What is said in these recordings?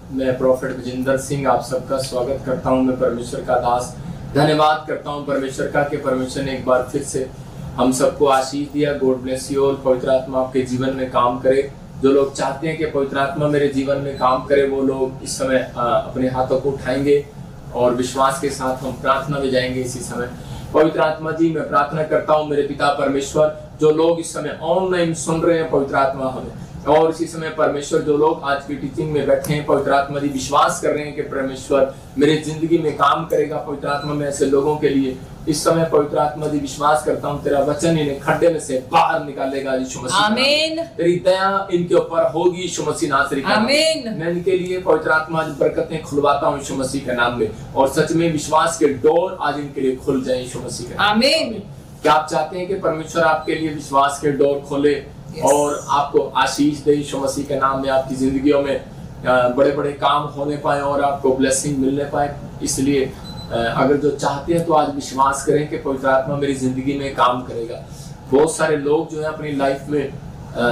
मैं प्रोफेट विजेंद्र सिंह आप सबका स्वागत करता हूं। मैं परमेश्वर का दास धन्यवाद करता हूं परमेश्वर का कि परमेश्वर ने एक बार फिर से हम सबको आशीष दिया। God bless you all. पवित्र आत्मा आपके जीवन में काम करे। जो लोग चाहते हैं कि पवित्र आत्मा मेरे जीवन में काम करे, वो लोग इस समय अपने हाथों को उठाएंगे और विश्वास के साथ हम प्रार्थना में जाएंगे। इसी समय पवित्र आत्मा जी, मैं प्रार्थना करता हूँ मेरे पिता परमेश्वर, जो लोग इस समय ऑनलाइन सुन रहे हैं पवित्र आत्मा हमें, और इसी समय परमेश्वर जो लोग आज की टीचिंग में बैठे हैं पवित्र आत्मा जी, विश्वास कर रहे हैं कि परमेश्वर मेरे जिंदगी में काम करेगा। पवित्र आत्मा में ऐसे लोगों के लिए इस समय पवित्र आत्मा जी विश्वास करता हूँ तेरा वचन इन्हें खड्डे में से बाहर निकालेगा यीशु मसीह। आमीन। तेरी दया इनके ऊपर होगी यीशु मसीह नासरी का। आमीन। मैं इनके लिए पवित्र आत्मा जी बरकतें खुलवाता हूँ यीशु मसीह के नाम में, और सच में विश्वास के डोर आज इनके लिए खुल जाए यीशु मसीह के नाम में। आमीन। क्या आप चाहते हैं कि परमेश्वर आपके लिए विश्वास के डोर खोले और आपको आशीष दे यीशु मसीह के नाम में, आपकी जिंदगियों में बड़े बड़े काम होने पाए और आपको ब्लेसिंग मिलने पाए? इसलिए अगर जो चाहते हैं तो आज विश्वास करें कि पवित्र आत्मा मेरी जिंदगी में काम करेगा। बहुत सारे लोग जो है अपनी लाइफ में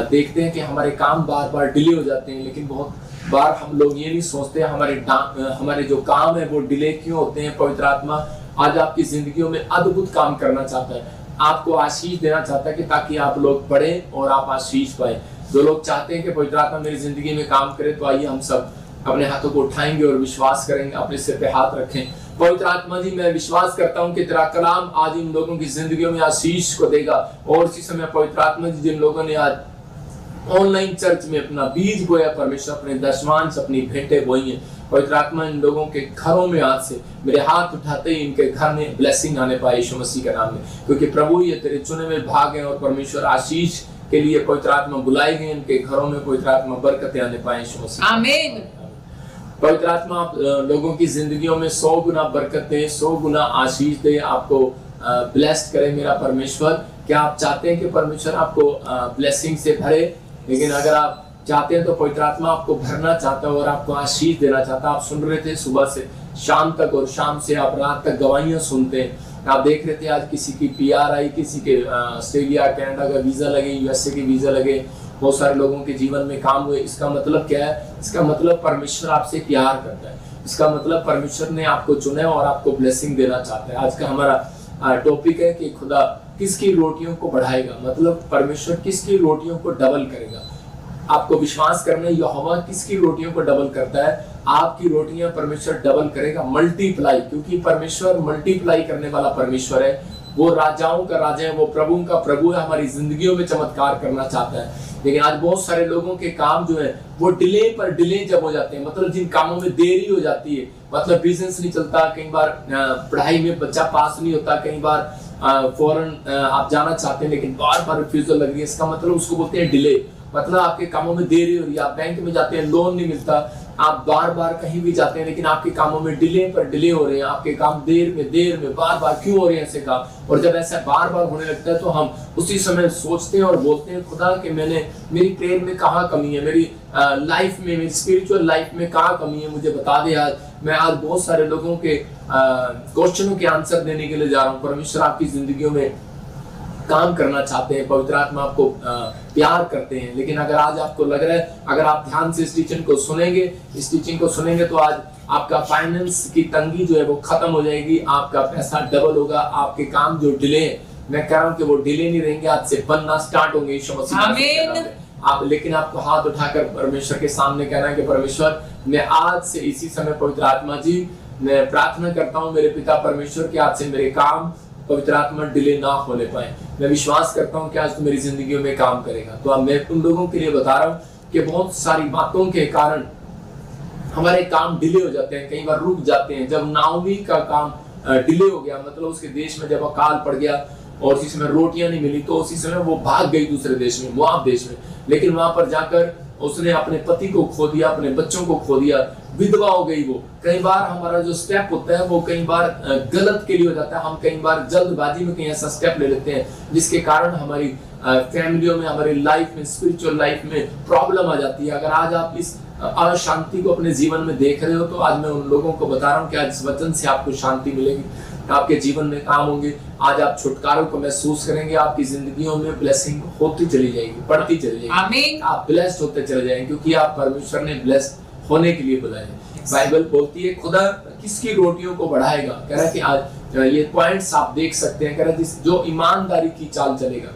देखते हैं कि हमारे काम बार बार डिले हो जाते हैं, लेकिन बहुत बार हम लोग ये नहीं सोचते हमारे जो काम है वो डिले क्यों होते हैं। पवित्र आत्मा आज आपकी जिंदगियों में अद्भुत काम करना चाहता है, आपको आशीष देना चाहता है कि ताकि आप लोग बढ़े और आप आशीष पाए। जो लोग चाहते हैं कि पवित्र आत्मा मेरी जिंदगी में काम करे, तो आइए हम सब अपने हाथों को उठाएंगे और विश्वास करेंगे। अपने सिर पे हाथ रखें। पवित्र आत्मा जी, मैं विश्वास करता हूं कि तेरा कलाम आज इन लोगों की जिंदगियों में आशीष को देगा। और इसी समय पवित्र आत्मा जी, जिन लोगों ने आज ऑनलाइन चर्च में अपना बीज बोया परमेश्वर, अपने दशमांश अपनी भेंटें बोई हैं, पवित्र आत्मा इन लोगों के घरों में आज से मेरे हाथ उठाते ही इनके घर में ब्लेसिंग आने पाए यीशु मसीह के नाम में, क्योंकि प्रभु ये तेरे चुने हुए भाग हैं और परमेश्वर आशीष के लिए पवित्र आत्मा बुलाए गए। इनके घरों में पवित्र आत्मा बरकतें आने पाए यीशु मसीह। आमीन। पवित्र आत्मा आप लोगों की जिंदगियों में 100 गुना बरकत दे, 100 गुना आशीष दे, आपको ब्लेस्ड करे मेरा परमेश्वर। क्या आप चाहते हैं कि परमेश्वर आपको ब्लेसिंग से भरे? लेकिन अगर आप चाहते हैं तो पवित्र आत्मा आपको भरना चाहता है और आपको आशीष देना चाहता है। आप सुन रहे थे सुबह से शाम तक और शाम से आप रात तक गवाहियां सुनते हैं। आप देख रहे थे आज किसी की PR आई, किसी के ऑस्ट्रेलिया कनाडा का वीजा लगे, USA के वीजा लगे, बहुत सारे लोगों के जीवन में काम हुए। इसका मतलब क्या है? इसका मतलब परमेश्वर आपसे प्यार करता है। इसका मतलब परमेश्वर ने आपको चुना है और आपको ब्लेसिंग देना चाहता है। आज का हमारा टॉपिक है कि खुदा किसकी रोटियों को बढ़ाएगा, मतलब परमेश्वर किसकी रोटियों को डबल करेगा। आपको विश्वास करना है यहोवा किसकी रोटियों को डबल करता है? आपकी रोटियां परमेश्वर डबल करेगा, मल्टीप्लाई, क्योंकि परमेश्वर मल्टीप्लाई करने वाला परमेश्वर है। वो राजाओं का राजा है, वो प्रभु का प्रभु है। हमारी जिंदगियों में चमत्कार करना चाहता है। लेकिन आज बहुत सारे लोगों के काम जो है वो डिले पर डिले जब हो जाते हैं, मतलब जिन कामों में देरी हो जाती है, मतलब बिजनेस नहीं चलता, कई बार पढ़ाई में बच्चा पास नहीं होता, कई बार फॉरेन आप जाना चाहते हैं लेकिन बार बार रिफ्यूजल लग रही है, इसका मतलब उसको बोलते हैं डिले। मतलब आपके कामों में देरी हो रही है, आप बैंक में जाते हैं लोन नहीं मिलता, आप बार बार कहीं भी जाते हैं लेकिन आपके कामों में डिले पर डिले हो रहे हैं, आपके काम देर में बार बार क्यों हो रहे हैं ऐसे काम। और जब ऐसा बार बार होने लगता है तो हम उसी समय सोचते हैं और बोलते हैं खुदा कि मेरी प्रेयर में कहाँ कमी है, मेरी लाइफ में, मेरी स्पिरिचुअल लाइफ में कहाँ कमी है, मुझे बता दे। आज मैं आज बहुत सारे लोगों के क्वेश्चनों के आंसर देने के लिए जा रहा हूँ। परमेश्वर आपकी जिंदगियों में काम करना चाहते हैं, पवित्र आत्मा आपको प्यार करते हैं। लेकिन अगर आज आपको लग रहा है, अगर आप ध्यान से इस टीचिंग को सुनेंगे तो आज आपका फाइनेंस की तंगी जो है वो खत्म हो जाएगी, आपका पैसा डबल होगा, आपके काम जो डिले है, मैं कह रहा हूँ कि वो डिले नहीं रहेंगे, आज से बनना स्टार्ट होंगे यीशु मसीह। आमीन। लेकिन आपको हाथ उठाकर परमेश्वर के सामने कहना है कि परमेश्वर, मैं आज से इसी समय पवित्र आत्मा जी मैं प्रार्थना करता हूँ मेरे पिता परमेश्वर कि आज से मेरे काम पवित्र आत्मा डिले ना होने पाए। मैं विश्वास करता हूँ कि आज तो मेरी जिंदगी में काम करेगा। तो अब मैं उन लोगों के लिए बता रहा हूँ कि बहुत सारी बातों के कारण हमारे काम डिले हो जाते हैं, कई बार रुक जाते हैं। जब नाओमी का काम डिले हो गया, मतलब उसके देश में जब अकाल पड़ गया और उसी समय रोटियां नहीं मिली, तो उसी समय वो भाग गई दूसरे देश में, मोआब देश में। लेकिन वहां पर जाकर उसने अपने पति को खो दिया, अपने बच्चों को खो दिया, विधवा हो गई वो। कई बार हमारा जो स्टेप होता है वो कई बार गलत के लिए हो जाता है। हम कई बार जल्दबाजी में कहीं ऐसा स्टेप ले लेते हैं जिसके कारण हमारी फैमिलियों में, हमारी लाइफ में, स्पिरिचुअल लाइफ में प्रॉब्लम आ जाती है। अगर आज आप इस अशांति को अपने जीवन में देख रहे हो तो आज मैं उन लोगों को बता रहा हूँ कि आज इस वचन से आपको शांति मिलेगी, आपके जीवन में काम होंगे। आज आप छुटकारों को महसूस करेंगे, आपकी जिंदगियों में ब्लेसिंग होती चली जाएगी, बढ़ती चली जाएगी। आमीन। आप ब्लेस्ड होते चले जाएंगे क्योंकि आप परमेश्वर ने ब्लेस्ड होने के लिए बुलाए हैं। बाइबल बोलती है खुदा किसकी रोटियों को बढ़ाएगा, कह रहा है कि आज ये पॉइंट्स आप देख सकते हैं, कह रहा है जो ईमानदारी की चाल चलेगा,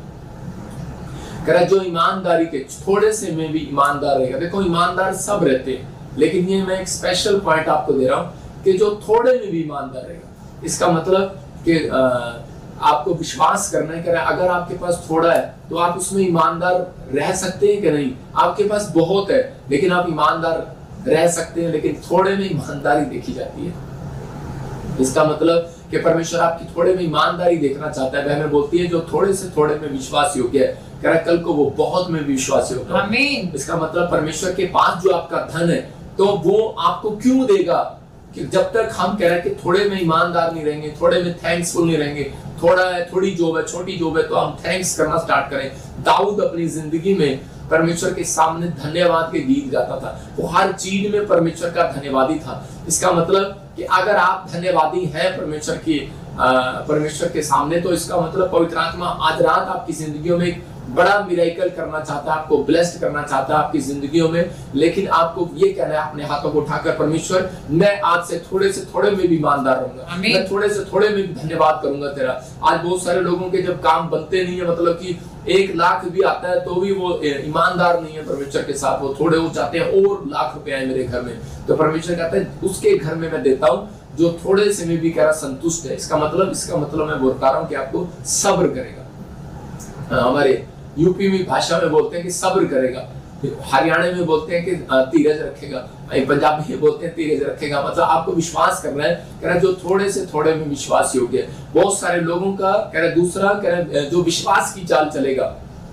कह रहा है जो ईमानदारी के थोड़े से में भी ईमानदार रहेगा। देखो ईमानदार सब रहते हैं, लेकिन ये मैं एक स्पेशल पॉइंट आपको दे रहा हूं कि जो थोड़े में भी ईमानदार रहेगा। इसका मतलब कि आपको विश्वास करना है, कह रहा है अगर आपके पास थोड़ा है तो आप उसमें ईमानदार रह सकते हैं कि नहीं। आपके पास बहुत है लेकिन आप ईमानदार रह सकते हैं, लेकिन थोड़े में ईमानदारी देखी जाती है। इसका मतलब कि परमेश्वर आपकी थोड़े में ईमानदारी देखना चाहता है। बहन बोलती है जो थोड़े से थोड़े में विश्वास योग्य है, कह रहा है कल को वो बहुत में विश्वास योग्य है। आमीन। इसका मतलब परमेश्वर के पास जो आपका धन है तो वो आपको क्यों देगा, कि जब तक हम कह रहे हैं कि थोड़े में ईमानदार नहीं रहेंगे, थोड़े में थैंक्सफुल नहीं रहेंगे, थोड़ा है, थोड़ी जॉब है, छोटी जॉब है, तो हम थैंक्स करना स्टार्ट करें। दाऊद अपनी जिंदगी में परमेश्वर के सामने धन्यवाद के गीत गाता था, वो हर चीज में परमेश्वर का धन्यवादी था। इसका मतलब कि अगर आप धन्यवादी हैं परमेश्वर के सामने, तो इसका मतलब पवित्र आत्मा आज रात आपकी जिंदगियों में एक बड़ा मिरेकल करना चाहता है, आपको ब्लेस्ड करना चाहता है आपकी जिंदगियों में। लेकिन आपको ये कहना है अपने हाथों को उठाकर, परमेश्वर मैं आज से थोड़े में भी ईमानदार रहूंगा, मैं थोड़े से थोड़े में भी धन्यवाद करूंगा तेरा। आज बहुत सारे लोगों के जब काम बनते नहीं है, मतलब कि 1 लाख भी आता है तो भी वो ईमानदार नहीं है परमेश्वर के साथ, वो थोड़े वो चाहते हैं और लाख रुपए आए मेरे घर में। तो परमेश्वर कहता है उसके घर में मैं देता हूँ जो थोड़े से में भी कह रहा संतुष्ट है। इसका मतलब मैं बोलता रहा हूँ कि आपको सब्र करेगा। हमारे यूपी में भाषा में बोलते हैं कि सब्र करेगा, हरियाणा में बोलते हैं कि धीरज रखेगा, पंजाबी में बोलते हैं धीरज रखेगा। मतलब आपको विश्वास करना है, कह रहा है जो थोड़े से थोड़े में विश्वास योग्य है। बहुत सारे लोगों का कह रहा है दूसरा, कह रहा है जो विश्वास की चाल चलेगा।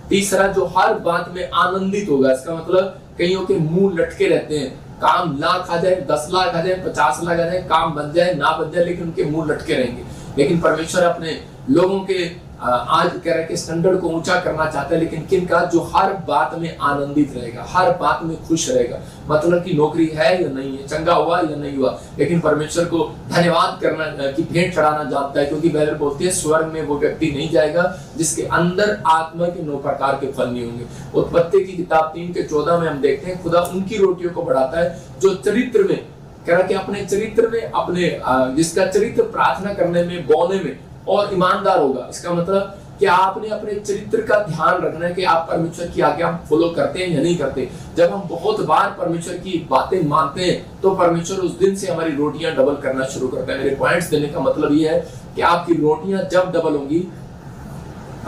तीसरा जो हर बात में आनंदित होगा। इसका मतलब कईयों के मुंह लटके रहते हैं, काम लाख आ जाए, 10 लाख आ जाए, 50 लाख आ जाए, काम बन जाए ना बन जाए, लेकिन उनके मुंह लटके रहेंगे। लेकिन परमेश्वर अपने लोगों के आज कह रहे हैं कि स्टैंडर्ड को ऊंचा करना चाहता है, लेकिन किनका, जो हर बात में आनंदित रहेगा, हर बात में खुश रहेगा। मतलब कि नौकरी है या नहीं है, चंगा हुआ या नहीं हुआ, लेकिन परमेश्वर को धन्यवाद करना की भेंट चढ़ाना जानता है। क्योंकि बाइबल बोलती है स्वर्ग में वो व्यक्ति नहीं जाएगा जिसके अंदर आत्मा के 9 प्रकार के फल नहीं होंगे। उत्पत्ति की किताब 3:14 में हम देखते हैं खुदा उनकी रोटियों को बढ़ाता है जो चरित्र में, कह रहा है कि अपने चरित्र में, अपने जिसका चरित्र प्रार्थना करने में, बोने में और ईमानदार होगा। इसका मतलब कि आपने अपने चरित्र का ध्यान रखना है कि आप परमेश्वर की आज्ञा फॉलो करते हैं या नहीं करते। जब हम बहुत बार परमेश्वर की बातें मानते हैं तो परमेश्वर उस दिन से हमारी रोटियां डबल करना शुरू करता है। मेरे पॉइंट्स देने का मतलब ये है कि आपकी रोटियां जब डबल होंगी,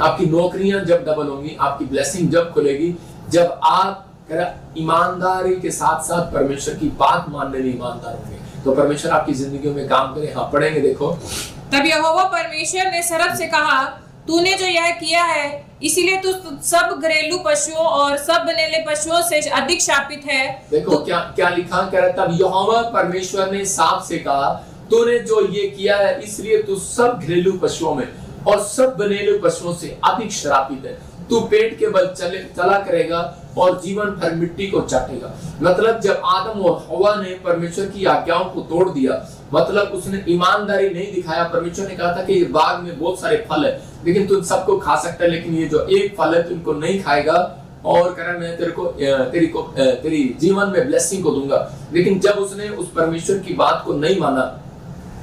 आपकी नौकरियां जब डबल होंगी, आपकी ब्लेसिंग जब खुलेगी, जब आप ईमानदारी के साथ साथ परमेश्वर की बात मानने में ईमानदार होंगे, तो परमेश्वर आपकी जिंदगियों में काम करे। हाँ, पढ़ेंगे, देखो। तब यहोवा परमेश्वर ने सरप से कहा, तूने जो यह किया है इसीलिए तू सब घरेलू पशुओं और सब बनेले पशुओं से अधिक शापित है। देखो तो, क्या लिखा, कह रहा तब यहोवा परमेश्वर ने सांप से कहा, तूने जो ये किया है इसलिए तू सब घरेलू पशुओं में और सब बनेले पशुओं से अधिक श्रापित है। तू पेट के बल चला करेगा और जीवन भर मिट्टी को चाटेगा। मतलब जब आदम और हवा ने परमेश्वर की आज्ञाओं को तोड़ दिया, मतलब उसने ईमानदारी नहीं दिखाया। परमेश्वर ने कहा था कि बाग में बहुत सारे फल है, लेकिन तू सबको खा सकता है, लेकिन ये जो एक फल है तू इनको नहीं खाएगा, और कह रहा मैं तेरी जीवन में ब्लेसिंग को दूंगा। लेकिन जब उसने उस परमेश्वर की बात को नहीं माना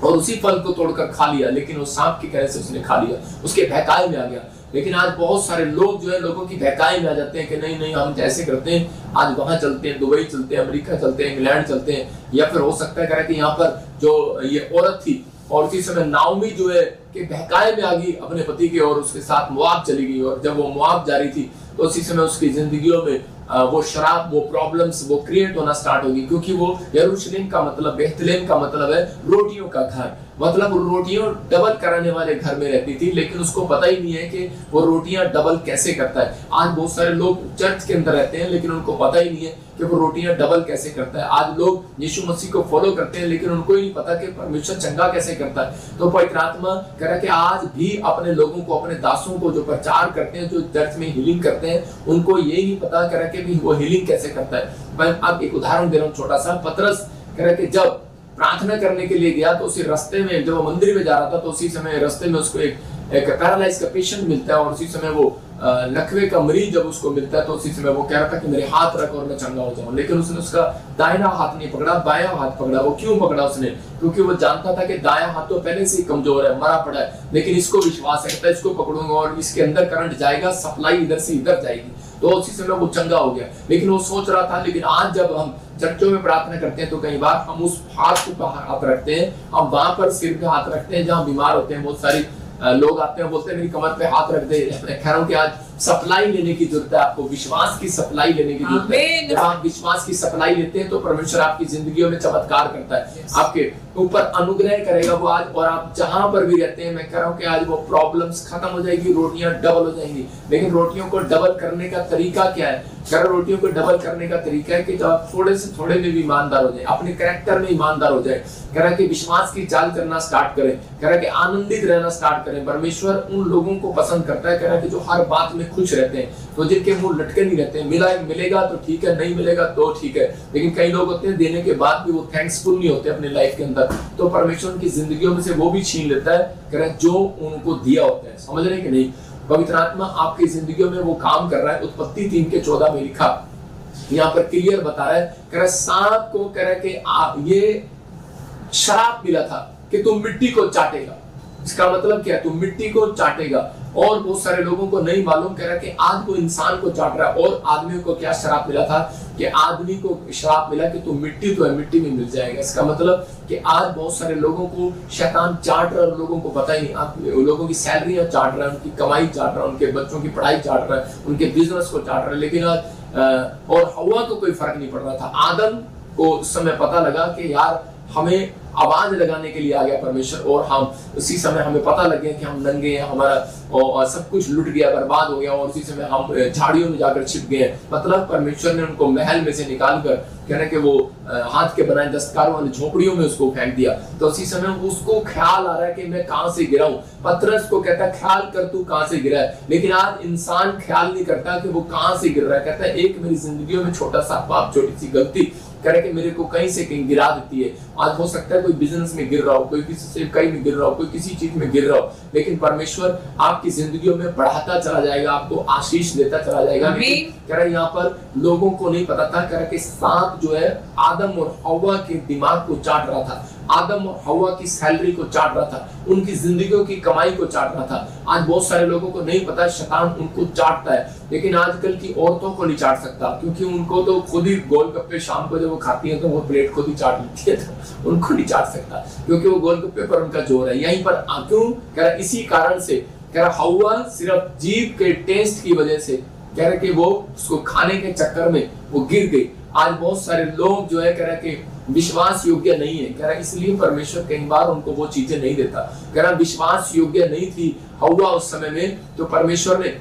और उसी फल को तोड़कर खा लिया, लेकिन वो सांप की तरह से उसने खा लिया, उसके बहकावे में आ गया। लेकिन आज बहुत सारे लोग जो है लोगों की बहकाई में आ जाते हैं कि नहीं हम ऐसे करते हैं, आज वहां चलते हैं, दुबई चलते हैं, अमेरिका चलते हैं, इंग्लैंड चलते हैं, या फिर हो सकता है कि यहाँ पर जो ये औरत थी और उसी समय नाओमी जो है कि बहकाए में आ गई अपने पति के और उसके साथ मोआब चली गई, और जब वो मोआब जा रही थी तो उसी समय उसकी जिंदगियों में वो शराब, वो प्रॉब्लम्स वो क्रिएट होना स्टार्ट होगी। क्योंकि वो यरूशलेम का मतलब, बेथलेम का मतलब है रोटियों का घर, मतलब रोटियां डबल कराने वाले घर में रहती थी, लेकिन उसको पता ही नहीं है कि वो रोटियां डबल कैसे करता है। आज बहुत सारे लोग चर्च के अंदर रहते हैं, लेकिन उनको पता ही नहीं है कि वो रोटियां डबल कैसे करता है। आज लोग यीशु मसीह को फॉलो करते हैं, लेकिन उनको ही नहीं पता कि परमेश्वर चंगा कैसे करता है। तो पवित्र आत्मा कह रहा है कि आज भी अपने लोगों को, अपने दासों को जो प्रचार करते हैं, जो चर्च में हीलिंग करते हैं, उनको ये नहीं पता कह रहा है कि वो हीलिंग कैसे करता है। मैं अब एक उदाहरण दे रहा हूँ छोटा सा। पतरस कह रहा है कि जब प्रार्थना करने के लिए गया तो उसी रास्ते में, जब वो मंदिर में जा रहा था, तो उसी समय रास्ते में उसको एक पैरालाइज का पेशेंट मिलता है, और उसी समय वो लकवे का मरीज जब उसको मिलता है तो उसी समय वो कह रहा था कि मेरे हाथ रख और मैं चंगा हो जाऊं, लेकिन उसने उसका दाहिना हाथ नहीं पकड़ा, बायां हाथ पकड़ा। वो क्यों पकड़ा उसने? क्योंकि वो जानता था कि दायां हाथ तो पहले से ही कमजोर है, मरा पड़ा है, लेकिन इसको विश्वास है, कहता है इसको पकड़ूंगा और इसके अंदर करंट जाएगा, सप्लाई इधर से इधर जाएगी, तो उसी समय वो चंगा हो गया। लेकिन वो सोच रहा था। लेकिन आज जब हम चर्चों में प्रार्थना करते हैं तो कई बार हम उस हाथ को हाथ रखते हैं, हम वहां पर सिर पे हाथ रखते हैं जहां बीमार होते हैं। बहुत सारी लोग आते हैं, बोलते हैं मेरी कमर पे हाथ रख दे। मैं कह रहा हूं कि आज सप्लाई लेने की जरूरत है, आपको विश्वास की सप्लाई लेने की जरूरत है। जब आप विश्वास की सप्लाई लेते हैं तो परमेश्वर आपकी जिंदगियों में चमत्कार करता है, आपके ऊपर अनुग्रह करेगा वो आज। और आप जहां पर भी रहते हैं, मैं कह रहा हूं कि आज वो प्रॉब्लम्स खत्म हो जाएगी, रोटियां डबल हो जाएंगी। लेकिन रोटियों को डबल करने का तरीका क्या है? कह रहा रोटियों को डबल करने का तरीका है कि जब आप थोड़े से थोड़े में भी ईमानदार हो जाए, अपने कैरेक्टर में ईमानदार हो जाए, कह रहा कि विश्वास की चाल करना स्टार्ट करें, कह रहा कि आनंदित रहना स्टार्ट करें। परमेश्वर उन लोगों को पसंद करता है, कह रहा कि जो हर बात में खुश रहते हैं, तो जिनके मुंह लटके नहीं रहते हैं। मिलेगा तो ठीक है, नहीं मिलेगा तो ठीक है। लेकिन कई लोग होते हैं देने के बाद भी वो थैंक्सफुल नहीं होते अपने लाइफ के अंदर, तो परमेश्वर उनकी जिंदगियों में से वो भी छीन लेता है, कह रहा जो उनको दिया होता है। समझ रहे कि नहीं? पवित्र आत्मा आपकी जिंदगियों में वो काम कर रहा है। उत्पत्ति 3:14 में लिखा, यहाँ पर क्लियर बता रहा है, कह रहा सांप को कह रहा कि ये शराप मिला था कि तुम मिट्टी को चाटेगा। इसका मतलब क्या है? तुम मिट्टी को चाटेगा। और बहुत सारे लोगों को नहीं मालूम, कह रहा कि आज वो इंसान को चाट रहा है। और आदमी को क्या शराप मिला था? कि आदमी को श्राप मिला कि तुम मिट्टी तो है, मिट्टी में मिल जाएगा। इसका मतलब कि आज बहुत सारे लोगों को शैतान चाट रहा है और लोगों को पता ही नहीं। आप लोगों की सैलरियां चाट रहा है, उनकी कमाई चाट रहा है, उनके बच्चों की पढ़ाई चाट रहा है, उनके बिजनेस को चाट रहा है। लेकिन आज और हवा को कोई फर्क नहीं पड़ रहा था। आदम को उस समय पता लगा कि यार हमें आवाज लगाने के लिए आ गया परमेश्वर, और हम उसी समय हमें पता लग गया कि हम नंगे हैं, हमारा और सब कुछ लुट गया, बर्बाद हो गया, और उसी समय हम झाड़ियों में जाकर छिप गए। मतलब परमेश्वर ने उनको महल में से निकाल कर कहने के वो हाथ के बनाए दस्तकारों वाली झोपड़ियों में उसको फेंक दिया। तो उसी समय उसको ख्याल आ रहा है कि मैं कहां से गिरा हूं। पतरस को कहता है ख्याल कर तू कहां से गिरा है। लेकिन आज इंसान ख्याल नहीं करता कि वो कहां से गिर रहा है। कहता है एक मेरी जिंदगियों में छोटा सा पाप, छोटी सी गलती करे कि मेरे को कहीं से कहीं गिरा देती है। आज हो सकता है कोई बिजनेस में गिर रहा हो, कोई किसी सेवकाई में गिर रहा हो, कोई किसी चीज में गिर रहा हो, लेकिन परमेश्वर आपकी जिंदगियों में बढ़ाता चला जाएगा, आपको आशीष देता चला जाएगा। कह रहा है यहाँ पर लोगों को नहीं पता था, कह रहा कि सांप जो है आदम और हव्वा के दिमाग को चाट रहा था, आदम और हव्वा की सैलरी को चाट रहा था, उनकी जिंदगियों की कमाई को चाट रहा था। आज बहुत सारे लोगों को नहीं पता शैतान उनको चाटता है, लेकिन आजकल की औरतों को नहीं चाट सकता, क्योंकि उनको तो खुद ही गोलगप्पे शाम को जब वो खाती है तो वो प्लेट खुद ही चाट लेती है, तो उनको नहीं चाट सकता, क्योंकि वो गोलगप्पे पर उनका जोर है। यहीं पर क्यों? कह रहा इसी कारण से, कह रहा हव्वा सिर्फ जीभ के टेस्ट की वजह से, कह रहा कि वो उसको खाने के चक्कर में वो गिर गई। आज बहुत सारे लोग जो है कह रहा कि विश्वास योग्य नहीं है, कह रहा इसलिए परमेश्वर कई बार उनको वो चीजें नहीं देता। कह रहा विश्वास योग्य नहीं थी हव्वा उस समय में, तो परमेश्वर ने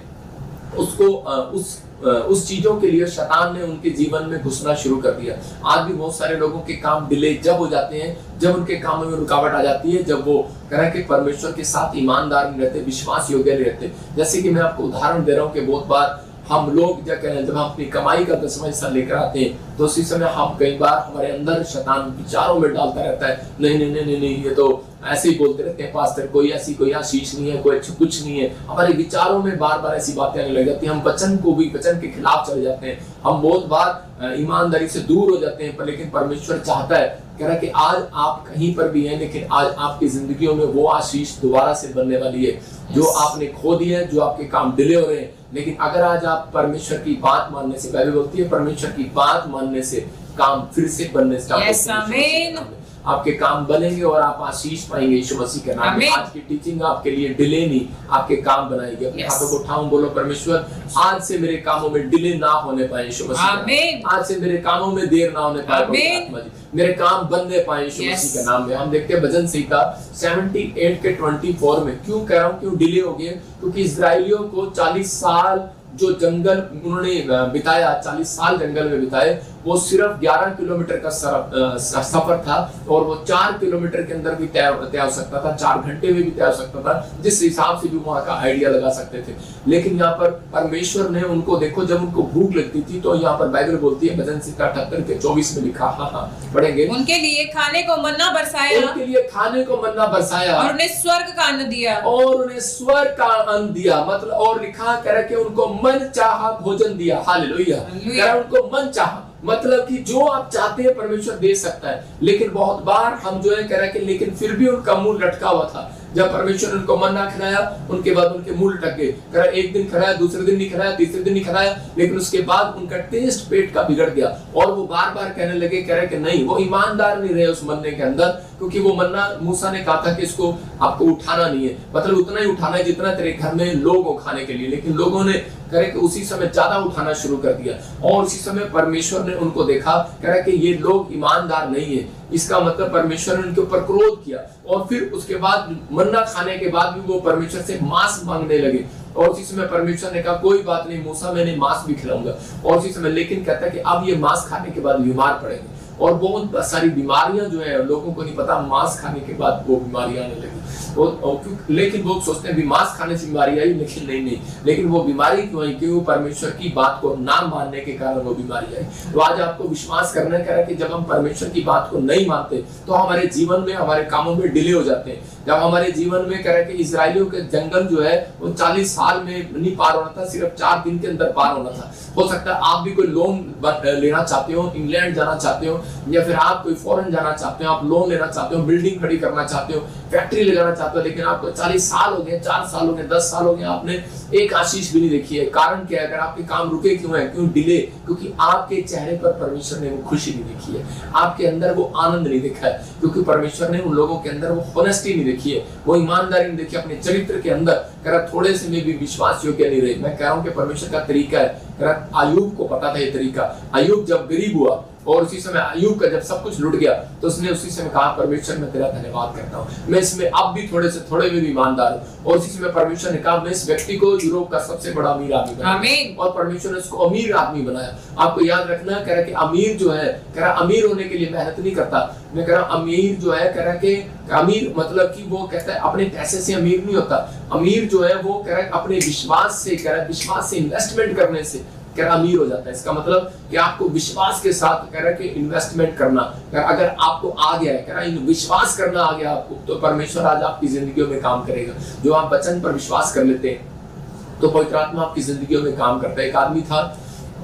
उसको उस चीजों के लिए शैतान ने उनके जीवन में घुसना शुरू कर दिया। आज भी बहुत सारे लोगों के काम डिले जब हो जाते हैं, जब उनके कामों में रुकावट आ जाती है, जब वो कह रहा कि परमेश्वर के साथ ईमानदार नहीं रहते, विश्वास योग्य नहीं रहते। जैसे कि मैं आपको उदाहरण दे रहा हूँ कि बहुत बार हम लोग जब हम अपनी कमाई का 10वां हिस्सा लेकर आते हैं, तो उसी समय हम कई बार हमारे अंदर शैतान विचारों में डालता रहता है, नहीं नहीं नहीं नहीं, ये तो ऐसे ही बोलते रहते हैं पास्टर, कोई ऐसी कोई आशीष नहीं है, कोई कुछ नहीं है। हमारे विचारों में बार बार ऐसी बातें आने लग जाती हैं, हम वचन के खिलाफ चले जाते हैं, हम बहुत बार ईमानदारी से दूर हो जाते हैं। पर लेकिन परमेश्वर चाहता है, कह रहा कि आज आप कहीं पर भी हैं, लेकिन आज आपकी जिंदगियों में वो आशीष दोबारा से बनने वाली है जो आपने खो दी है, जो आपके काम डिले हो रहे हैं। लेकिन अगर आज आप परमेश्वर की बात मानने से, पहले बोलती है परमेश्वर की बात मानने से काम फिर से बनने स्टार्ट आपके काम बनेंगे और आप आशीष पाएंगे यीशु मसीह के नाम में। आज की टीचिंग आपके लिए डिले नहीं, आपके काम बनाएगी। अपने हाथों को उठाऊं, बोलो परमेश्वर आज से मेरे कामों में डिले ना होने पाए यीशु मसीह, आज से मेरे कामों में देर ना होने पाए, मेरे काम बनने पाए यीशु मसीह के नाम में। हम देखते हैं भजन संहिता 78 के 24 में, क्यों कह रहा हूँ क्यों डिले हो गए? क्योंकि इस्राएलियों को 40 साल जो जंगल उन्होंने बिताया, 40 साल जंगल में बिताए, वो सिर्फ 11 किलोमीटर का सफर था और वो 4 किलोमीटर के अंदर भी तय हो सकता था, 4 घंटे में भी तय हो सकता था, जिस हिसाब से भी वहां का आइडिया लगा सकते थे। लेकिन यहाँ पर परमेश्वर ने उनको, देखो जब उनको भूख लगती थी तो यहाँ पर बाइबल बोलती है भजन संहिता 78 के 24 में लिखा, हाँ पढ़ेंगे, उनके लिए खाने को मन्ना बरसाया, उनके लिए खाने को मन्ना बरसाया और उन्हें स्वर्ग का अन्न दिया, और उन्हें स्वर्ग का अन्न दिया। मतलब और लिखा कर के उनको मन चाहा भोजन दिया। हालेलुया, उनको मन चाहा, मतलब कि जो आप चाहते हैं परमेश्वर दे सकता है। लेकिन बहुत बार हम जो है कह रहे हैं, लेकिन फिर भी उनका मुंह लटका हुआ था। जब परमेश्वर ने उनको मन्ना खिलाया, उनके बाद उनके मुंह लटक गए। कह रहा एक दिन खिलाया, दूसरे दिन नहीं खिलाया, तीसरे दिन नहीं खिलाया, लेकिन उसके बाद उनका टेस्ट पेट का बिगड़ गया और वो बार बार कहने लगे, कह रहे कि नहीं, वो ईमानदार नहीं रहे उस मन्ने के अंदर, क्योंकि वो मन्ना मूसा ने कहा था कि इसको आपको उठाना नहीं है, मतलब उतना ही उठाना है जितना तेरे घर में लोग हो खाने के लिए। लेकिन लोगों ने कह रहे कि उसी समय ज्यादा उठाना शुरू कर दिया और उसी समय परमेश्वर ने उनको देखा, कह रहा कि ये लोग ईमानदार नहीं है। इसका मतलब परमेश्वर ने उनके ऊपर क्रोध किया और फिर उसके बाद मन्ना खाने के बाद भी वो परमेश्वर से मांस मांगने लगे। और उसी समय परमेश्वर ने कहा कोई बात नहीं मूसा, मैंने मांस भी खिलाऊंगा। और उसी समय लेकिन कहता है कि अब ये मांस खाने के बाद बीमार पड़ेंगे और बहुत सारी बीमारियां जो है लोगों को नहीं पता, मांस खाने के बाद वो बीमारियां आने लगी। लेकिन लोग सोचते हैं भी मांस खाने से बीमारी आई, लेकिन नहीं, लेकिन वो बीमारी क्यों आई? क्यों? परमेश्वर की बात को ना मानने के कारण वो बीमारी आई। तो आज आपको विश्वास करना है कि जब हम परमेश्वर की बात को नहीं मानते तो हमारे जीवन में, हमारे कामों में डिले हो जाते हैं। जब हमारे जीवन में कह रहे कि इजराइलियों के जंगल जो है वो 40 साल में नहीं पार होना था, सिर्फ 4 दिन के अंदर पार होना था। हो सकता है आप भी कोई लोन लेना चाहते हो, इंग्लैंड जाना चाहते हो, या फिर आप कोई फॉरेन जाना चाहते हो, आप लोन लेना चाहते हो, बिल्डिंग खड़ी करना चाहते हो, फैक्ट्री लगाना चाहते हो, लेकिन आपको 40 साल हो गए, 4 साल हो गए, 10 साल हो गए, आपने एक आशीष भी नहीं देखी है। कारण क्या है? अगर आपके काम रुके क्यों है? क्यों डिले? क्योंकि आपके चेहरे पर परमेश्वर ने वो खुशी नहीं देखी है, आपके अंदर वो आनंद नहीं देखा है, क्योंकि परमेश्वर ने उन लोगों के अंदर वो होनेस्टी नहीं देखी है, वो ईमानदारी नहीं देखी अपने चरित्र के अंदर। कह रहा थोड़े से में भी विश्वास योग्य नहीं रहे। मैं कह रहा हूं कि परमेश्वर का तरीका है। कह रहा अय्यूब को पता था ये तरीका। अय्यूब जब गरीब हुआ और उसी समय अय्यूब का जब सब कुछ लुट गया तो उसने उसी समय कहा परमेश्वर मैं तेरा धन्यवाद करता हूँ, मैं इसमें अब भी थोड़े से थोड़े में भी ईमानदार हूँ। और उसी समय परमेश्वर ने कहा मैं इस व्यक्ति को यूरोप का सबसे बड़ा अमीर आदमी बनाया, और परमेश्वर ने उसको अमीर आदमी बनाया। आपको याद रखना, कह रहा कि अमीर जो है, कह रहा अमीर होने के लिए मेहनत नहीं करता। मैं कह रहा अमीर जो है, कह रहा कि अमीर मतलब कि वो कहता है अपने पैसे से अमीर नहीं होता। अमीर जो है वो कह रहा है अपने विश्वास से, कह रहा है विश्वास से इन्वेस्टमेंट करने से कह रहा अमीर हो जाता है। इसका मतलब कि आपको विश्वास के साथ कह रहा है कि इन्वेस्टमेंट करना, अगर आपको आ गया है, कह रहा है विश्वास करना आ गया आपको, तो परमेश्वर आज आपकी जिंदगियों में काम करेगा। जो आप वचन पर विश्वास कर लेते हैं तो पवित्र आत्मा आपकी जिंदगियों में काम करता है। एक आदमी था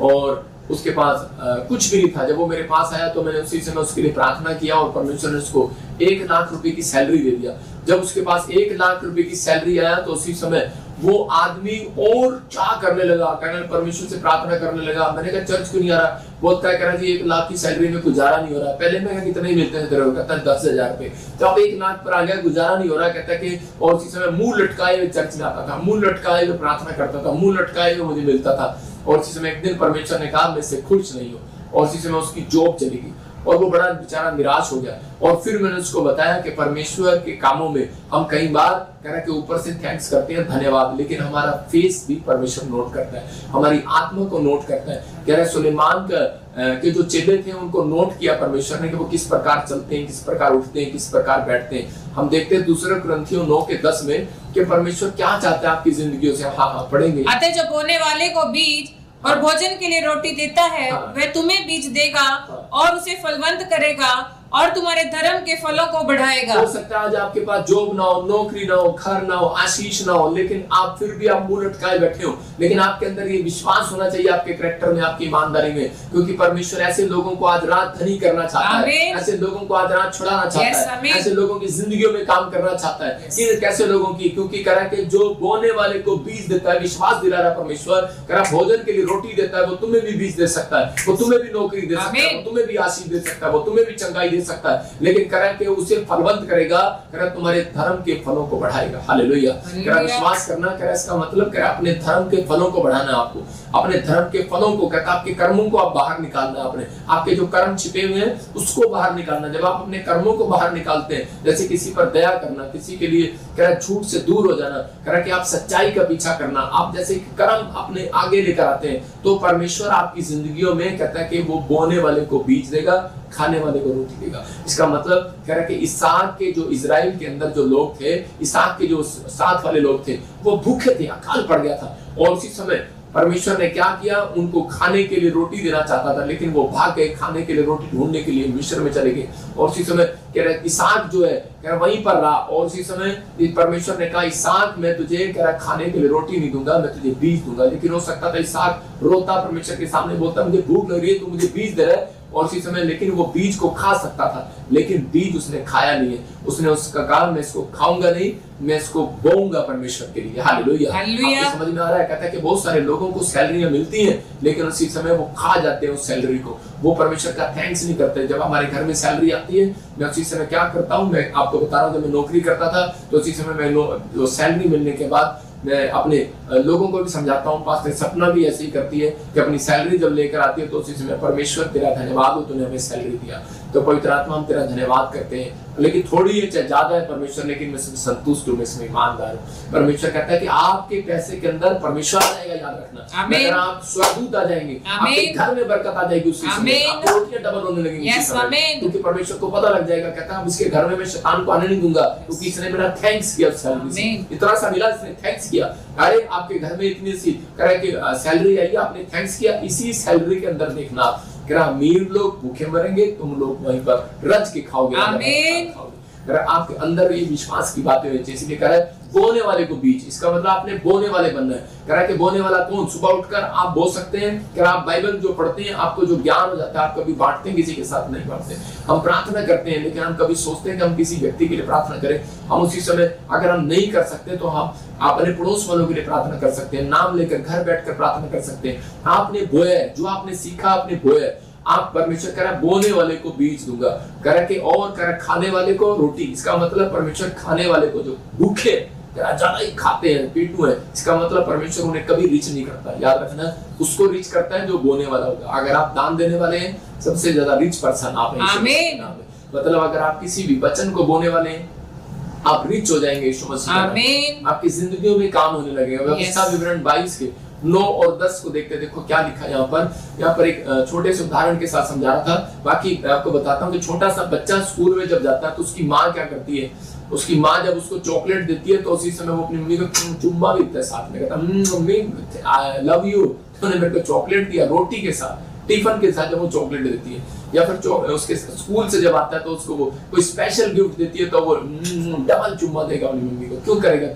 और उसके पास कुछ भी नहीं था। जब वो मेरे पास आया तो मैंने उसी समय उसके लिए प्रार्थना किया और परमेश्वर ने उसको 1 लाख रुपए की सैलरी दे दिया। जब उसके पास 1 लाख रुपए की सैलरी आया तो उसी समय वो आदमी और चाह करने लगा, कहने परमेश्वर से प्रार्थना करने लगा। मैंने कहा चर्च क्यों नहीं आ रहा? बहुत क्या कह रहा जी 1 लाख की सैलरी में गुजारा नहीं हो रहा। पहले मैं कहा कितने ही मिलते हैं तेरे को? कहता है 10,000 रुपए। तो अब 1 लाख पर आ गया, गुजारा नहीं हो रहा। कहता कि और उसी समय मुंह लटकाए हुए चर्च में आता था, मुंह लटकाए हुए प्रार्थना करता था, मुंह लटकाए हुए मुझे मिलता था। और उसी समय एक दिन परमेश्वर ने कहा मैं इससे खुश नहीं हूँ, और उसी समय उसकी जॉब चली गई और वो बड़ा बेचारा निराश हो गया। और फिर मैंने उसको बताया कि परमेश्वर के कामों में हम कई बार कह रहा कि ऊपर से थैंक्स करते हैं, धन्यवाद, लेकिन हमारा फेस भी परमेश्वर नोट करता है, हमारी आत्मा को नोट करता है। कह रहा सुलेमान के जो चेले थे उनको नोट किया परमेश्वर ने कि वो किस प्रकार चलते हैं, किस प्रकार उठते हैं, किस प्रकार बैठते हैं। हम देखते हैं 2 कुरिन्थियों 9:10 में कि परमेश्वर क्या चाहता है आपकी जिंदगियों से। हाँ पढ़ेंगे। अतः जो बोने वाले को बीज और भोजन के लिए रोटी देता है, वह तुम्हें बीज देगा और उसे फलवंत करेगा और तुम्हारे धर्म के फलों को बढ़ाएगा। हो सकता है आज आपके पास जॉब ना हो, नौकरी ना हो, घर ना हो, आशीष ना हो, लेकिन आप फिर भी आप मुंह लटकाए बैठे हो। लेकिन आपके अंदर ये विश्वास होना चाहिए आपके कैरेक्टर में, आपकी ईमानदारी में, क्योंकि परमेश्वर ऐसे लोगों को आज रात धनी करना चाहता है, ऐसे लोगों को आज रात छुड़ाना चाहता है, ऐसे लोगों की जिंदगियों में काम करना चाहता है। कैसे लोगों की? क्योंकि कह रहा है कि जो बोने वाले को बीज देता है, विश्वास दिला रहा परमेश्वर, कह रहा भोजन के लिए रोटी देता है, वो तुम्हें भी बीज दे सकता है, वो तुम्हें भी नौकरी दे सकता है, वो तुम्हें भी आशीष दे सकता है, वो तुम्हें भी चंगाई दे सकता है, लेकिन कह रहा है कि उसे फलवंत करेगा, कह रहा है तुम्हारे धर्म के फलों को बढ़ाएगा। हालेलुया। कह रहा है विश्वास करना, कह रहा है इसका मतलब कह रहा है अपने धर्म के फलों को बढ़ाना है आपको, अपने धर्म के फलों को, कहता है आपके कर्मों को आप बाहर निकालना है, अपने आपके जो कर्म छिपे हुए हैं उसको बाहर निकालना। जब आप अपने कर्मों को बाहर निकालते हैं, जैसे किसी पर दया करना, किसी के लिए कह रहा है झूठ से दूर हो जाना, कह रहा है कि आप सच्चाई का पीछा करना, आप जैसे कर्म अपने आगे लेकर आते हैं, तो परमेश्वर आपकी जिंदगियों में कहता है कि वो बोने वाले को बीज देगा, खाने वाले को रोटी देगा। इसका मतलब कह रहा है कि इसहाक के जो इजराइल के अंदर जो लोग थे, इसहाक के जो साथ वाले लोग थे, वो भूखे थे, अकाल पड़ गया था, और उसी समय परमेश्वर ने क्या किया, उनको खाने के लिए रोटी देना चाहता था, लेकिन वो भाग गए खाने के लिए रोटी ढूंढने के लिए मिस्र में चले गए। और उसी समय कह रहा है इसहाक जो है कह रहा वहीं पर रहा, और उसी समय परमेश्वर ने कहा इसहाक मैं तुझे कह रहा खाने के लिए रोटी नहीं दूंगा, मैं तुझे बीज दूंगा। लेकिन हो सकता था इसहाक रोता परमेश्वर के सामने, बोलता मुझे भूख लग रही है, तू मुझे बीज दे रहा है, और उसी समय लेकिन वो बीज को खा सकता था, लेकिन बीज उसने खाया नहीं है। उसने उसका कहा मैं इसको खाऊंगा नहीं, मैं इसको बोऊंगा परमेश्वर के लिए। हालेलुया। आपको समझ में आ रहा है? कहता है कि बहुत सारे लोगों को सैलरियां मिलती हैं, लेकिन उसी समय वो खा जाते हैं उस सैलरी को, वो परमेश्वर का थैंक्स नहीं करते। जब हमारे घर में सैलरी आती है, मैं उसी समय क्या करता हूँ, मैं आपको बता रहा हूँ, जब मैं नौकरी करता था तो उसी समय मैं सैलरी मिलने के बाद मैं अपने लोगों को भी समझाता हूँ, पास्टर सपना भी ऐसे ही करती है कि अपनी सैलरी जब लेकर आती है तो उसी समय परमेश्वर तेरा धन्यवाद हो, तूने हमें सैलरी दिया। तो पवित्र आत्मा हम तेरा धन्यवाद करते हैं, लेकिन थोड़ी है चाहे ज्यादा है परमेश्वर, लेकिन मैं इसमें संतुष्ट हूँ, मैं इसमें ईमानदार हूँ। परमेश्वर कहता है कि आपके पैसे के अंदर परमेश्वर आएगा, याद रखना। अगर आप स्वदूत आ जाएंगे, आपके घर में बरकत आ जाएगी, उसी समय आपको रोटियां डबल होने लगेंगी, क्योंकि परमेश्वर को पता लग जाएगा, कहता है इसके घर में मैं शैतान को आने नहीं दूंगा, क्योंकि इसने मेरा थैंक्स किया, सैलरी से इतना सा मिला, इसने थैंक्स किया। अरे आपके घर में इतनी सी करे कि सैलरी आई, आपने थैंक्स किया, इसी सैलरी के अंदर देखना, अमीर लोग भूखे मरेंगे, तुम लोग वहीं पर रज के खाओगे। आमीन। आपके अंदर ये विश्वास की बातें होती है, इसलिए कह रहा है बोने वाले को बीज, इसका मतलब आपने बोने वाले बनना है। कह रहा है कि बोने वाला कौन? सुबह उठकर आप बो सकते हैं, कह रहा आप बाइबल जो पढ़ते हैं, आपको जो ज्ञान हो जाता है, आप कभी बांटते हैं, किसी के साथ नहीं बांटते। हम प्रार्थना करते हैं, लेकिन हम कभी सोचते हैं कि हम किसी व्यक्ति के लिए प्रार्थना करें, हम उसी समय अगर हम नहीं कर सकते तो हम अपने पड़ोस वालों के लिए प्रार्थना कर सकते हैं, नाम लेकर घर बैठकर प्रार्थना कर सकते हैं। आपने बोया है, जो आपने सीखा आपने बोया है, आप परमेश्वर कह रहा बोने वाले को बीज दूंगा, कह रहा कि और कह रहा खाने वाले को रोटी। इसका मतलब परमेश्वर खाने वाले को, जो भूखे ज्यादा ही खाते हैं, पेटू है, इसका मतलब परमेश्वर उन्हें कभी रिच नहीं करता। याद रखना, उसको रिच करता है जो बोने वाला होगा। अगर आप दान देने वाले हैं, सबसे ज्यादा रिच पर्सन आप हैं। मतलब अगर आप किसी भी वचन को बोने वाले हैं, आप रिच हो जाएंगे यीशु मसीह। आपकी जिंदगियों में काम होने लगेगा। व्यवस्था विवरण 22 के 9 और 10 को देखते, देखो क्या लिखा है यहाँ पर एक छोटे से उदाहरण के साथ समझा रहा था। बाकी मैं आपको बताता हूँ कि छोटा सा बच्चा स्कूल में जब जाता है तो उसकी माँ क्या करती है, उसकी माँ जब उसको चॉकलेट देती है तो उसी समय वो अपनी मम्मी को चुम्मा भी देता है साथ में, कहता मम्मी आई लव यू, तूने मेरे को चॉकलेट दिया, रोटी के साथ, टिफिन के साथ जब वो चॉकलेट देती है। या फिर उसके स्कूल से जब आता है तो उसको वो कोई स्पेशल गिफ्ट देती है तो वो डबल चुम्मा देगा अपनी मम्मी को। क्यों करेगा?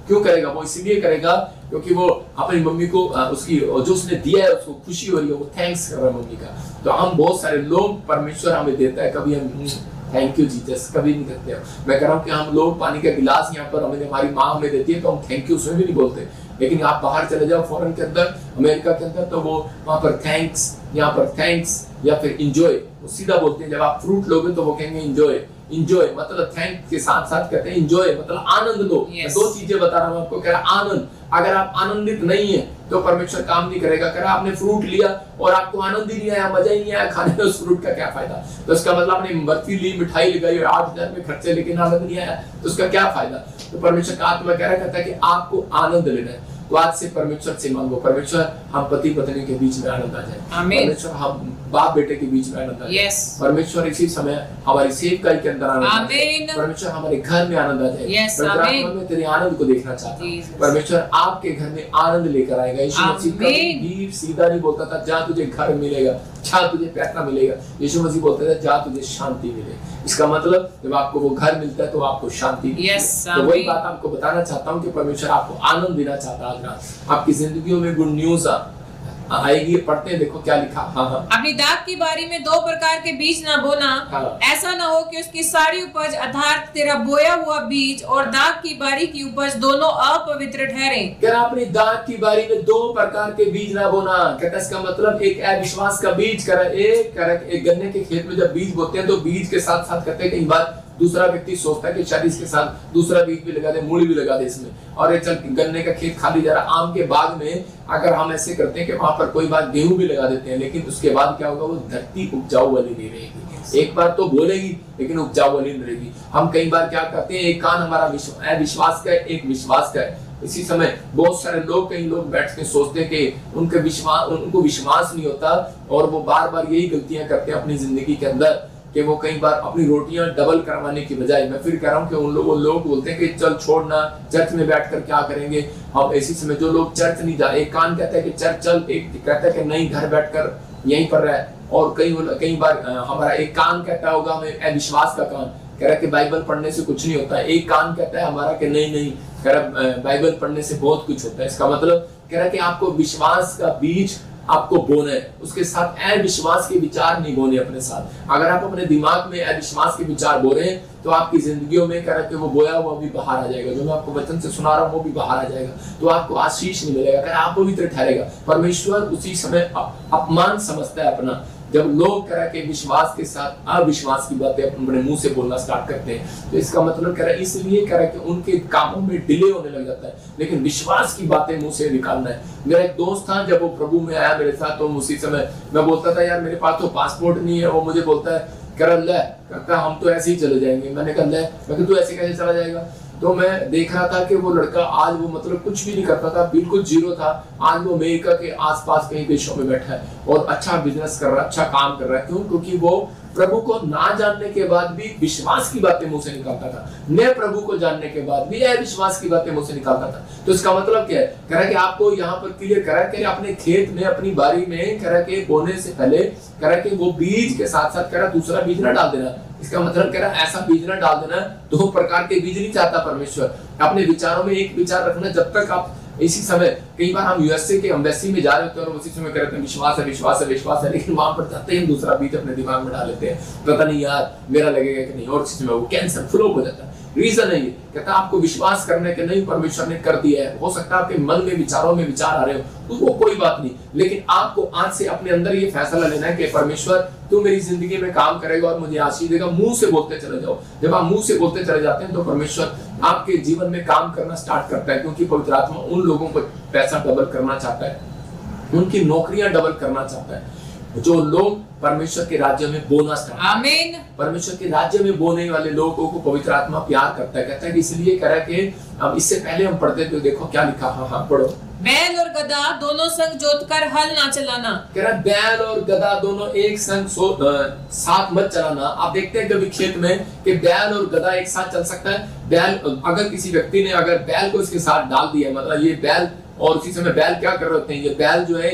क्यों करेगा? वो इसलिए करेगा क्योंकि वो अपनी मम्मी को उसकी जो उसने दिया है उसको खुशी हो रही है, वो थैंक्स कर रहा है मम्मी का। तो हम बहुत सारे लोग, परमेश्वर हमें देता है, कभी हम थैंक यू जीसस कभी नहीं करते हैं। मैं कह रहा हूँ कि हम लोग पानी का गिलास यहाँ पर हमारी माँ हमें देती है तो हम थैंक यू उसमें भी नहीं बोलते, लेकिन आप बाहर चले जाओ फॉरेन के अंदर, अमेरिका के अंदर, तो वो वहाँ पर थैंक्स, यहाँ पर थैंक्स या फिर इंजॉय, वो सीधा बोलते हैं। जब आप फ्रूट लोगे तो वो कहेंगे इंजॉय। इंजॉय मतलब थैंक के साथ साथ कहते हैं इंजॉय मतलब आनंद लो। दो चीजें बता रहा हूँ आपको, कह रहा आनंद। अगर आप आनंदित नहीं है तो परमेश्वर काम नहीं करेगा। कह रहा आपने फ्रूट लिया और आपको आनंद ही नहीं आया, मजा ही नहीं आया खाने में, उस फ्रूट का क्या फायदा? तो इसका मतलब आपने बर्फी ली, मिठाई लगाई और 8,000 में खर्चे, लेकिन आनंद नहीं आया, तो उसका क्या फायदा? तो परमेश्वर का आत्मा कह रहा कहता है कि आपको आनंद लेना है, तो आज से परमेश्वर से मांगो, परमेश्वर हम पति पत्नी के बीच में आनंद आ जाए, परमेश्वर हम बाप बेटे के बीच में आनंद आ जाए, परमेश्वर इसी समय हमारी सेवकाई के अंदर आनंद आ जाए, परमेश्वर हमारे घर में आनंद आ जाए। मैं तेरे आनंद को देखना चाहता हूँ। परमेश्वर आपके घर में आनंद लेकर आएगा। यीशु मसीह कभी सीधा नहीं बोलता था जा तुझे घर मिलेगा, जा तुझे पैसा मिलेगा। यीशु मसीह बोलता था जा तुझे शांति मिले। इसका मतलब जब आपको वो घर मिलता है तो आपको शांति मिलती है। तो वही बात आपको बताना चाहता हूँ कि परमेश्वर आपको आनंद देना चाहता है। आपकी जिंदगियों में गुड न्यूज आएगी, पढ़ते हैं, देखो क्या लिखा। हाँ हाँ, अपनी दाख की बारी में 2 प्रकार के बीज ना बोना, हाँ। ऐसा ना हो कि उसकी सारी उपज अर्थात तेरा बोया हुआ बीज और दाख की बारी की उपज दोनों अपवित्र ठहरे। क्या अपनी दाख की बारी में 2 प्रकार के बीज ना बोना, कहता है इसका मतलब एक अविश्वास का बीज एक गन्ने के खेत में जब बीज बोते हैं तो बीज के साथ साथ कहते हैं कई बार दूसरा व्यक्ति सोचता है कि शायद इसके साथ दूसरा बीज भी लगा दे, मूली भी लगा दे इसमें, और ये चल गन्ने का खेत खाली जा रहा। आम के बाग में अगर हम ऐसे करते हैं कि वहां पर कोई बार गेहूं भी लगा देते हैं, लेकिन उसके बाद क्या होगा, वो धरती उपजाऊ वाली नहीं रहेगी। एक बार तो बोलेगी लेकिन उपजाऊ वाली नहीं रहेगी। हम कई बार क्या करते हैं, एक कान हमारा विश्वास का है, एक विश्वास का है। इसी समय बहुत सारे लोग, कई लोग बैठ के सोचते हैं कि उनको विश्वास नहीं होता और वो बार बार यही गलतियां करते हैं अपनी जिंदगी के अंदर कि वो कई बार अपनी रोटियां डबल करवाने की बजाय, मैं फिर कह रहा हूं कि वो लोग बोलते हैं कि चल छोड़ना, चर्च में बैठकर क्या करेंगे हम। इसी समय जो लोग चर्च नहीं जा, एक कान कहता है कि चर्च चल, एक कहता है कि नहीं घर बैठकर यहीं पर रह। और कई बार हमारा एक कान कहता होगा हमें अविश्वास का कान, कह रहा है कि बाइबल पढ़ने से कुछ नहीं होता है। एक कान कहता है हमारा कि नहीं कह रहा बाइबल पढ़ने से बहुत कुछ होता है। इसका मतलब कह रहा है कि आपको विश्वास का बीज आपको बोना है, उसके साथ अविश्वास के विचार नहीं बोने अपने साथ। अगर आप अपने दिमाग में अविश्वास के विचार बो रहे हैं तो आपकी जिंदगियों में कह रहा है कि वो बोया हुआ भी बाहर आ जाएगा, जो मैं आपको वचन से सुना रहा हूँ वो भी बाहर आ जाएगा, तो आपको आशीष नहीं मिलेगा, कह आप पवित्र ठहरेगा। परमेश्वर उसी समय अपमान समझता है अपना, जब लोग कह रहा है कि विश्वास के साथ अविश्वास की बातें अपने मुंह से बोलना स्टार्ट करते हैं। तो इसका मतलब कह रहा है इसलिए कह रहा है कि उनके कामों में डिले होने लग जाता है, लेकिन विश्वास की बातें मुंह से निकालना है। मेरा एक दोस्त था, जब वो प्रभु में आया मेरे साथ, तो उसी समय मैं बोलता था यार मेरे पास तो पासपोर्ट नहीं है। वो मुझे बोलता है कह रहा कहता हम तो ऐसे ही चले जाएंगे। मैंने कहा तू ऐसे कैसे चला जाएगा। तो मैं देख रहा था कि वो लड़का आज वो मतलब कुछ भी नहीं करता था, बिल्कुल जीरो था। आज वो अमेरिका के आसपास कई देशों में बैठा है और अच्छा बिजनेस कर रहा है, अच्छा काम कर रहा है। क्यों? क्योंकि वो प्रभु को ना जानने के बाद भी विश्वास की बातें मुंह से निकालता था, न प्रभु को जानने के बाद भी अविश्वास की बातें मुंह से निकालता था। तो इसका मतलब क्या है, कह रहा है कि आपको यहाँ पर क्लियर करा कि अपने खेत में अपनी बारी में कह रहा है कि बोने से पहले कह रहा है कि वो बीज के साथ साथ कह रहा दूसरा बीज ना डाल देना। इसका मतलब कह रहा है ऐसा बीज ना डाल देना, 2 प्रकार के बीज नहीं चाहता परमेश्वर। अपने विचारों में एक विचार रखना। जब तक आप इसी समय कई बार हम यूएसए के एम्बेसी में जा रहे होते हैं और उसी समय कहते हैं विश्वास है विश्वास है विश्वास है, लेकिन वहां पर जाते ही हम दूसरा बीज अपने दिमाग में डाल लेते हैं, पता नहीं यार मेरा लगेगा कि नहीं, और इसी समय वो कैंसर फ्लो हो जाता है। रीजन है ये, कहता आपको विश्वास करने के नहीं परमेश्वर ने कर दिया है। हो सकता है आपके मन में विचारों में विचार आ रहे हो, तो वो कोई बात नहीं, लेकिन आपको आज से अपने अंदर ये फैसला लेना है कि परमेश्वर तू मेरी जिंदगी में काम करेगा और मुझे आशीष देगा। मुंह से बोलते चले जाओ। जब आप मुंह से बोलते चले जाते हैं तो परमेश्वर आपके जीवन में काम करना स्टार्ट करता है, क्योंकि पवित्र आत्मा उन लोगों को पैसा डबल करना चाहता है, उनकी नौकरियां डबल करना चाहता है जो लोग परमेश्वर के राज्य में बोना स्टार्ट। आमीन। परमेश्वर के राज्य में बोने वाले लोगों को पवित्र आत्मा प्यार करता है। कहता है कि इसलिए कह रहा है कि अब इससे पहले हम पढ़ते थे, देखो क्या लिखा। हाँ पढ़ो। बैल और गधा दोनों संग जोतकर हल ना चलाना। कह रहा बैल और गधा दोनों एक संग साथ मत चलाना। आप देखते हैं कभी खेत में कि बैल और गधा एक साथ चल सकता है। बैल अगर किसी व्यक्ति ने अगर बैल को इसके साथ डाल दिया, मतलब ये बैल, और उसी समय बैल क्या कर रहे होते हैं, ये बैल जो है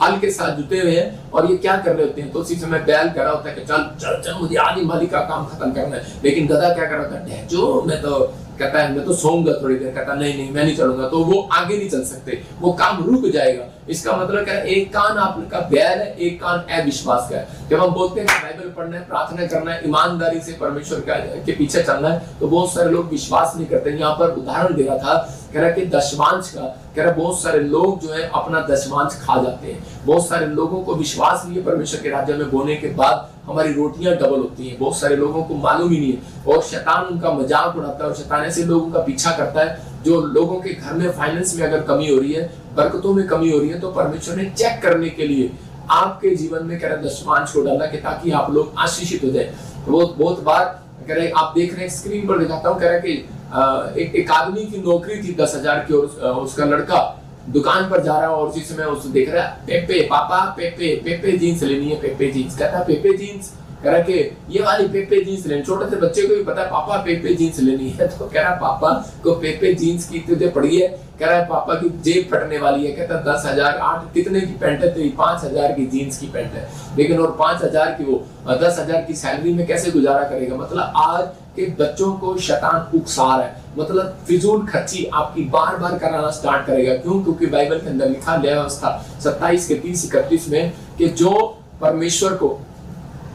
हल के साथ जुटे हुए हैं और ये क्या कर रहे होते हैं, तो उसी समय बैल कर रहा होता है कि चल चल चल मुझे आधी मालिक का काम खत्म करना है। लेकिन गधा क्या कर रहा होता है, जो मैं तो कहता है मैं तो सोऊंगा थोड़ी देर, कहता नहीं मैं नहीं चलूंगा, तो वो आगे नहीं चल सकते, वो काम रुक जाएगा। इसका मतलब क्या है, एक कान आपका बैल है, एक कान अविश्वास का है। जब हम बोलते हैं कि बाइबल पढ़ना है, प्रार्थना करना है, ईमानदारी से परमेश्वर के पीछे चलना है, तो बहुत सारे लोग विश्वास नहीं करते। यहाँ पर उदाहरण दे रहा था, कह रहा कि दशमांश का, कह रहा बहुत सारे लोग जो है अपना दशमांश खा जाते हैं। बहुत सारे लोगों को विश्वास नहीं है परमेश्वर के राज्य में बोने के बाद हमारी रोटियां डबल होती हैं। बहुत सारे लोगों को मालूम ही नहीं है और शैतान उनका मजाक उड़ाता है और शैतान ऐसे लोगों का पीछा करता है जो लोगों के घर में फाइनेंस में अगर कमी हो रही है, बरकतों में कमी हो रही है, तो परमेश्वर ने चेक करने के लिए आपके जीवन में कह रहा दशमांश को डाला कि ताकि आप लोग आशीषित हो जाए। वो बहुत बार कह रहे आप देख रहे हैं, स्क्रीन पर दिखाता हूँ, कह रहा कि एक आदमी की नौकरी थी 10,000 की और उसका लड़का दुकान पर जा रहा है और उसी समय उसको देख रहा है, पेपे पापा पेपे जीन्स लेनी है, पेपे जीन्स। कहता पेपे जीन्स, कह रहा कि ये वाली पेपे जीन्स लेनी। छोटे से बच्चे को भी पता है पापा पेपे जीन्स लेनी है, तो कह रहा पापा को पेपे जीन्स की तुझे पड़ी है, कह रहा है पापा की जेब फटने वाली है। कहता 10,000 8 कितने की पैंट है तेरी? 5,000 की जीन्स की पैंट है। लेकिन और 5,000 की वो 10,000 की सैलरी में कैसे गुजारा करेगा? मतलब आज कि बच्चों को शैतान उकसा रहा है, मतलब फिजूल खर्ची आपकी बार बार कराना स्टार्ट करेगा। क्यों? क्योंकि बाइबल के अंदर लिखा न्याय व्यवस्था 27 के 30-31 में कि जो परमेश्वर को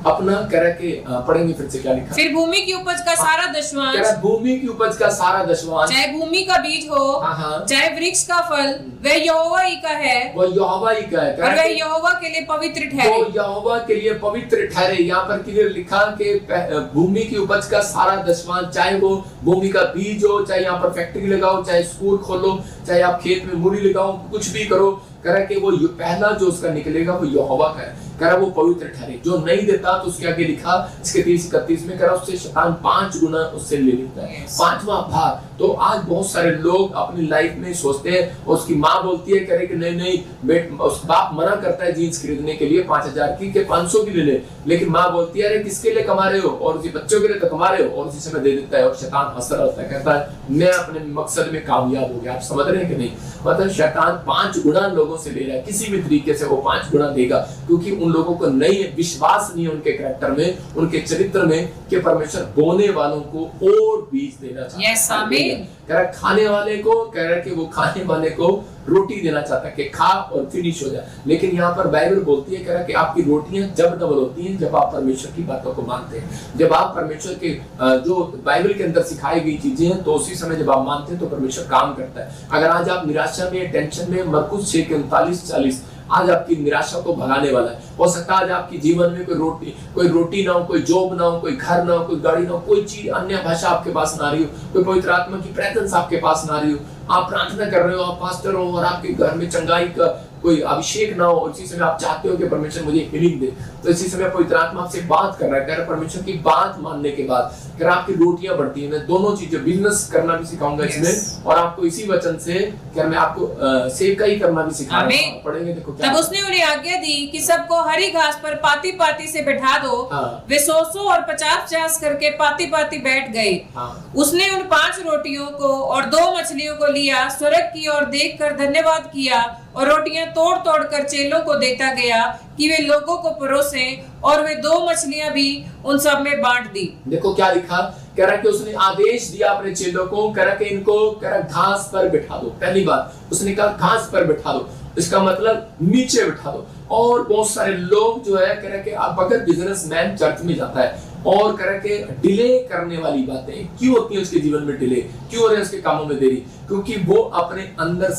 अपना कह के पढ़ेंगे फिर से क्या लिखा, फिर भूमि की उपज का सारा दशवांश, भूमि की उपज का सारा दशवांश, चाहे भूमि का बीज हो, चाहे वृक्ष का फल, वह यहोवा ही का है, वह यहोवा ही का है, और वह यहोवा के लिए पवित्र ठहरे। तो यहोवा के लिए पवित्र ठहरे। यहाँ पर क्लियर लिखा कि भूमि की उपज का सारा दशवांश, चाहे वो भूमि का बीज हो, चाहे यहाँ पर फैक्ट्री लगाओ, चाहे स्कूल खोलो, चाहे आप खेत में मूली लगाओ, कुछ भी करो, कह कि वो पहला जो उसका निकलेगा वो यहोवा का है, कह वो पवित्र ठहरे। जो नहीं देता तो उसके आगे लिखा इसके 30-31 में, कह उससे शैतान 5 गुना उससे ले लेता है, 5वां भाग। तो आज बहुत सारे लोग अपनी लाइफ में सोचते हैं, उसकी माँ बोलती है कह कि नहीं बेट, उस बाप मना करता है जीन्स खरीदने के लिए 5000 की के 500 की ले ले, लेकिन माँ बोलती है अरे किसके लिए कमा रहे हो, और उसी बच्चों के लिए तो कमा रहे हो, और उसी समय दे देता है। और शैतान हंस रहा होता है, कहता है मैं अपने मकसद में कामयाब हो गया। आप समझ रहे हैं कि नहीं? मतलब शैतान 5 गुना लोगों से ले रहा है, किसी भी तरीके से वो 5 गुना देगा, क्योंकि उन लोगों को नहीं विश्वास नहीं है उनके कैरेक्टर में, उनके चरित्र में, कि परमेश्वर बोने वालों को और बीज देना चाहता है। yes, आमीन। कह रहा खाने वाले को, कह रहा कि वो खाने वाले को रोटी देना चाहता है कि खा और फिनिश हो जाए। लेकिन यहाँ पर बाइबल बोलती है, कह रहा कि आपकी रोटियां जब डबल होती हैं जब आप परमेश्वर की बातों को मानते हैं, जब आप परमेश्वर के जो बाइबल के अंदर सिखाई गई चीजें हैं, तो उसी समय जब आप मानते हैं तो परमेश्वर काम करता है। अगर आज आप निराशा में, टेंशन में, मरकुस 6:39-40 आज आपकी निराशा को भगाने वाला है। हो सकता है आज आपके जीवन में कोई रोटी ना हो, कोई जॉब ना हो, कोई घर ना हो, कोई गाड़ी ना हो, कोई चीज अन्य भाषा आपके पास ना रही हो, कोई पवित्र आत्मा की प्रेजेंस आपके पास ना रही हो, आप प्रार्थना कर रहे हो, आप पास्टर हो और आपके घर में चंगाई का कोई अभिषेक ना हो, इसी समय आप चाहते हो कि परमेश्वर मुझे हीलिंग दे, तो इसी समय पवित्र आत्मा आपसे बात कर रहा है। कह रहा परमेश्वर की बात मानने के बाद कह रहा आपकी रोटियां बढ़ती हैं। मैं दोनों चीजें, बिजनेस करना भी सिखाऊंगा इसमें, और आपको इसी वचन से क्या मैं आपको सेवकाई करना भी सिखाऊंगा। पढ़ेंगे देखो क्या। तब उसने उन्हें आज्ञा दी कि सबको हरी घास पर पाती पाती से बैठा दो। वे 100 और 50 करके पाती पाती बैठ गए। उसने उन 5 रोटियों को और 2 मछलियों को लिया, स्वर्ग की ओर देखकर धन्यवाद किया और रोटियां तोड़ तोड़ कर चेलों को देता गया कि वे लोगों को परोसे, और वे 2 मछलियां भी उन सब में बांट दी। देखो क्या लिखा, कह रहा कि उसने आदेश दिया अपने चेलों को, कह रहा कि इनको कह रहा घास पर बिठा दो। पहली बात उसने कहा घास पर बिठा दो, इसका मतलब नीचे बिठा दो। और बहुत सारे लोग जो है कह रहा कि आप अगर बिजनेसमैन चर्च में जाता है और कह रहा कि डिले करने वाली बातें क्यों होती है उसके जीवन में, डिले क्यों हो रहे हैं उसके कामों में देरी, क्योंकि वो अपने अंदर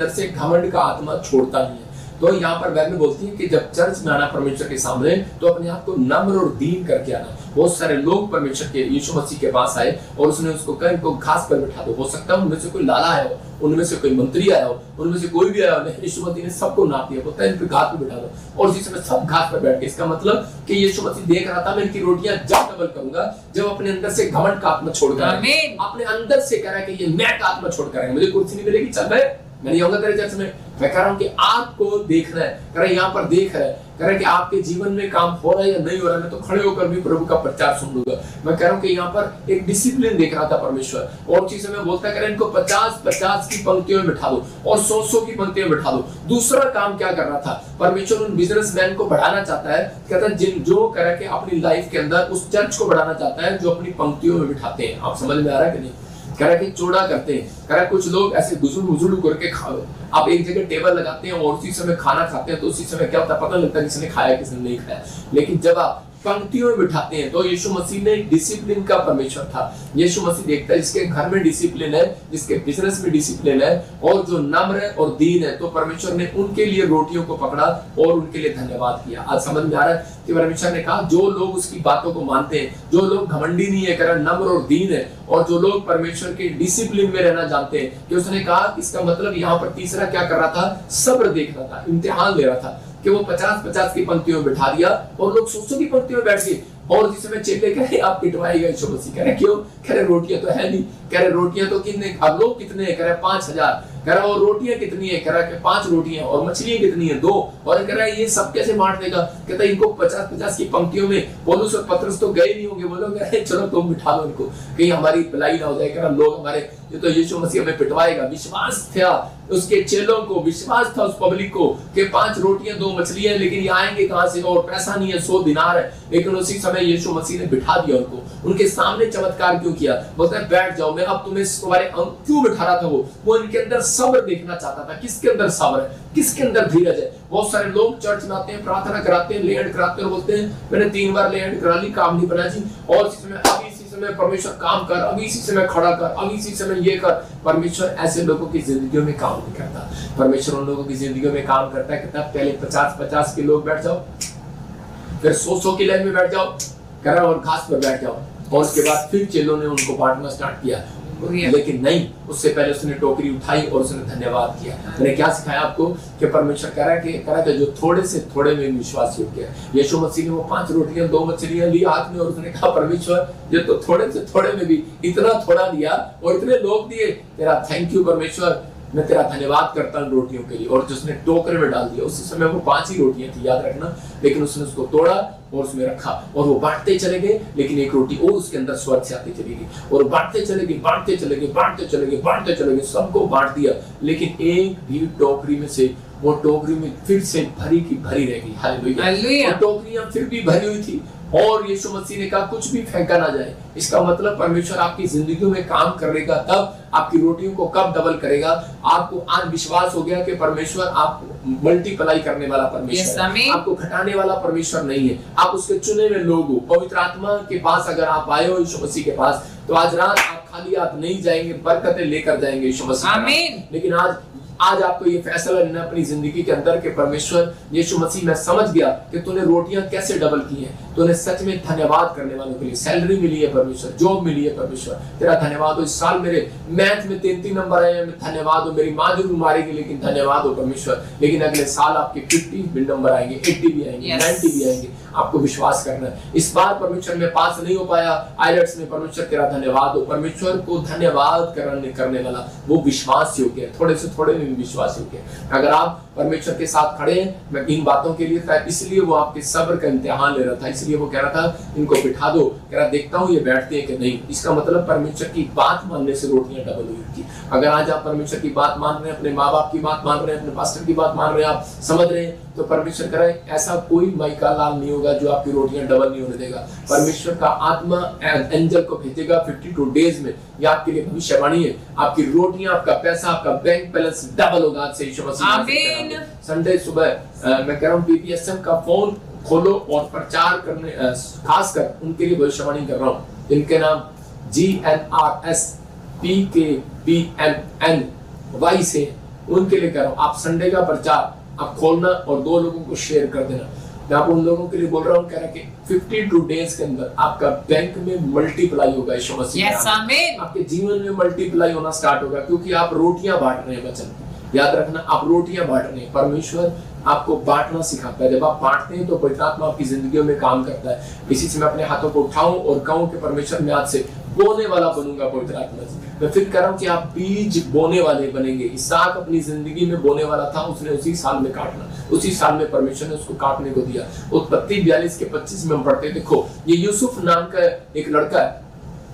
से घमंड का आत्मा छोड़ता नहीं है। तो यहाँ पर बाइबल बोलती है कि जब चर्च में आना परमेश्वर के सामने, तो अपने आप को नम्र और दीन करके आना। बहुत सारे लोग परमेश्वर के यीशु मसीह के पास आए और उसने उसको कहा इनको घास पर बैठा दो। हो सकता है उनमें से कोई लाला आया हो, उनमें से कोई मंत्री आया हो, उनमें से कोई भी आया हो, यीशु मसीह ने सबको नाप दिया, बोलता है इन पे घास पर बैठा दो, और उसी समय सब घास पर बैठ गए। इसका मतलब कि यीशु मसीह देख रहा था मैं इनकी रोटियां जब डबल करूंगा जब अपने अंदर से घमंड का आत्मा छोड़कर, अपने अंदर से कह रहा है कि ये मैं का आत्मा छोड़कर, मुझे कुर्सी नहीं मिलेगी, चल भाई मैं नहीं आऊंगा तेरे चर्च में। मैं कह रहा हूं कि आपको देखना है, कह रहा है यहाँ पर देख रहा है, कह रहा है कि आपके जीवन में काम हो रहा है या नहीं हो रहा है, मैं तो खड़े होकर भी प्रभु का प्रचार सुन लूंगा। मैं कह रहा हूं कि यहाँ पर एक डिसिप्लिन देख रहा था परमेश्वर, और चीज में बोलता है इनको 50-50 की पंक्तियों में बिठा दो और 100-100 की पंक्तियों में बिठा दो। दूसरा काम क्या कर रहा था परमेश्वर, उन बिजनेसमैन को बढ़ाना चाहता है, कहता है जिन जो कह रहा है कि अपनी लाइफ के अंदर उस चर्च को बढ़ाना चाहता है जो अपनी पंक्तियों में बिठाते हैं। आप समझ में आ रहा है कि नहीं? कह रहा कि चौड़ा करते हैं, कह रहा कुछ लोग ऐसे गुजुलू करके खाओ, आप एक जगह टेबल लगाते हैं और उसी समय खाना खाते हैं, तो उसी समय क्या होता है पता लगता है किसने खाया किसने नहीं खाया। लेकिन जब आप पंक्तियों में बिठाते हैं, तो यीशु मसीह ने डिसिप्लिन का परमेश्वर था। यीशु मसीह देखता है जिसके घर में डिसिप्लिन है, जिसके बिजनेस में डिसिप्लिन है, और जो नम्र है और दीन है, तो परमेश्वर ने उनके लिए रोटियों को पकड़ा और उनके लिए धन्यवाद किया। आज समझ में आ रहा है कि परमेश्वर ने कहा जो लोग उसकी बातों को मानते हैं, जो लोग घमंडी नहीं है, कह नम्र और दीन है, और जो लोग परमेश्वर के डिसिप्लिन में रहना जानते हैं, कि उसने कहा इसका मतलब यहाँ पर तीसरा क्या कर रहा था, सब्र देख रहा था, इम्तिहान ले रहा था, कि वो 50-50 की पंक्तियों में बिठा दिया और लोग 100 की पंक्तियों में बैठ गए। और जिस समय चेले कह रहे आप पिटवाएगा यीशु मसीह, कह रहे क्यों, कह रहे रोटियां तो है नहीं, कह रहे रोटियां तो कितने, अब लोग कितने, कह रहे 5000, कह रहा और रोटियां कितनी है, कह रहा कि 5 रोटियां, और मछलियां कितनी है 2, और कह रहा है ये सब कैसे बांट देगा, कहता है इनको 50-50 की पंक्तियों में पौलुस और पतरस तो गए नहीं होंगे, बोलोगे चलो तुम बिठा लो इनको, कहीं हमारी भलाई ना हो जाए, कह रहा लोग हमारे ये तो यीशु मसीह हमें पिटवाएगा। विश्वास था उसके चेलों को, विश्वास था उस पब्लिक को कि 5 रोटियां 2 मछलियां, लेकिन ये आएंगे कहां से, और पैसा नहीं है, 100 दिनार है। लेकिन उसी समय यीशु मसीह ने बिठा दिया उनको, उनके सामने चमत्कार क्यों किया, बोलता है बैठ जाओ, मैं अब तुम्हें तुम्हारे क्यों बिठा रहा था, वो इनके अंदर सब्र देखना चाहता था, किसके अंदर सब्र है, किसके अंदर धीरज है। बहुत सारे लोग चर्च में आते हैं, प्रार्थना कराते हैं, ले हैंड कराते हैं और बोलते हैं मैंने 3 बार ले हैंड करा ली, काम नहीं बना जी, और इसी समय परमेश्वर काम कर, अभी इसी समय खड़ा कर, अभी इसी समय ये कर। परमेश्वर ऐसे लोगों की जिंदगियों में काम नहीं करता। परमेश्वर उन लोगों की जिंदगियों में काम करता है, कहता है पहले 50-50 के लोग बैठ जाओ, फिर 100-100 की लाइन में बैठ जाओ, कह रहा और घास पर बैठ जाओ, और उसके बाद फिर चेलों ने उनको बांटना स्टार्ट किया। लेकिन नहीं, उससे पहले उसने टोकरी उठाई और उसने धन्यवाद किया। मैंने क्या सिखाया आपको कि परमेश्वर कह रहा है कि जो थोड़े से थोड़े में विश्वास योग्य है। यीशु मसीह ने वो 5 रोटियां 2 मछलियां ली हाथ में, और उसने कहा परमेश्वर ये तो थोड़े से थोड़े में भी इतना थोड़ा दिया और इतने लोग दिए, तेरा थैंक यू परमेश्वर, मैं तेरा धन्यवाद करता हूँ रोटियों के लिए। और जिसने टोकरे में डाल दिया, उसी समय वो 5 ही रोटियां थी, याद रखना, लेकिन उसने उसको तोड़ा और उसमें रखा, और वो बांटते चले गए, लेकिन एक रोटी और उसके अंदर स्वर्ग से आती चली गई, और बांटते चले गए, बांटते चले गए, बांटते चले गए, बांटते चले गए, सबको बांट दिया, लेकिन एक भी टोकरी में से, वो टोकरी में फिर से भरी की भरी रह गई। हालेलुया। और टोकरियां फिर भी भरी हुई थी, और यीशु मसीह ने कहा कुछ भी फेंका ना जाए। इसका मतलब परमेश्वर आपकी जिंदगी में काम करेगा, तब आपकी रोटियों को कब डबल करेगा। आपको आज विश्वास हो गया कि परमेश्वर आपको मल्टीप्लाई करने वाला परमेश्वर है, आपको घटाने वाला परमेश्वर नहीं है। आप उसके चुने हुए लोग हो। पवित्र आत्मा के पास अगर आप आए हो यीशु मसीह के पास, तो आज रात आप खाली हाथ नहीं जाएंगे, बरकतें लेकर जाएंगे यीशु मसीह। लेकिन आज आपको ये फैसला लेना अपनी जिंदगी के अंदर कि परमेश्वर यीशु मसीह, मैं समझ गया कि तूने रोटियां कैसे डबल की हैं, तूने सच में धन्यवाद करने वालों के लिए सैलरी मिली है परमेश्वर, जॉब मिली है परमेश्वर, तेरा धन्यवाद हो। इस साल मेरे मैथ में 3 नंबर आए हैं, धन्यवाद हो। मेरी माँ जरूर मारेगी, लेकिन धन्यवाद हो परमेश्वर। लेकिन अगले साल आपके 50 नंबर आएंगे, 80 भी आएंगे, 90 भी आएंगे। आपको विश्वास करना है। इस बार परमेश्वर में पास नहीं हो पाया आईलेट्स में, परमेश्वर तेरा धन्यवाद हो। परमेश्वर को धन्यवाद करने वाला वो विश्वास योग्य है, थोड़े से थोड़े में भी विश्वास योग्य है। अगर आप परमेश्वर के साथ खड़े हैं, मैं इन बातों के लिए था, इसलिए वो आपके सब्र का इम्तिहान ले रहा था, इसलिए वो कह रहा था इनको बिठा दो, कह रहा देखता हूँ ये बैठते हैं कि नहीं। इसका मतलब परमेश्वर की बात मानने से रोटियां डबल हुई थी। अगर आज आप परमेश्वर की बात मान रहे हैं, अपने माँ बाप की बात मान रहे हैं, अपने पास्टर की बात मान रहे हैं, आप समझ रहे हैं, तो परमेश्वर कह रहा है ऐसा कोई माइका लाल नहीं होगा जो आपकी रोटियां डबल नहीं होने देगा। परमेश्वर का आत्मा एंजल को भेजेगा 52 डेज में। ये आपके लिए भविष्यवाणी है। आपकी रोटियां, आपका पैसा, आपका बैंक बैलेंस डबल होगा आज से यीशु मसीह। संडे सुबह मैं कह रहा हूँ PPSM का फोन खोलो और प्रचार करने, खासकर उनके लिए भविष्यवाणी कर रहा हूँ जिनके नाम GNRS PKBMNY से, उनके लिए कह रहा हूँ। आप संडे का प्रचार आप खोलना और 2 लोगों को शेयर कर देना। मैं आप उन लोगों के लिए बोल रहा हूँ, कह रहा कि 52 डेज के अंदर आपका बैंक में मल्टीप्लाई होगा यीशु मसीह। आपके जीवन में मल्टीप्लाई होना स्टार्ट होगा, क्योंकि आप रोटियां बांट रहे हैं वचन। याद रखना, आप रोटियां बांट रहे हैं। परमेश्वर आपको बांटना सिखाता है। जब आप बांटते हैं तो पवित्र आत्मा आपकी जिंदगियों में काम करता है। इसी से मैं अपने हाथों को उठाऊं और कहूं कि परमेश्वर मैं आज से बोने वाला बनूंगा। पवित्र आत्मा से मैं फिर कह रहा हूं कि आप बीज बोने वाले बनेंगे। इसहाक अपनी जिंदगी में बोने वाला था, उसने उसी साल में काटना, उसी साल में परमेश्वर ने उसको काटने को दिया। उत्पत्ति 42 के 25 में हम पढ़ते, देखो ये यूसुफ नाम का एक लड़का है,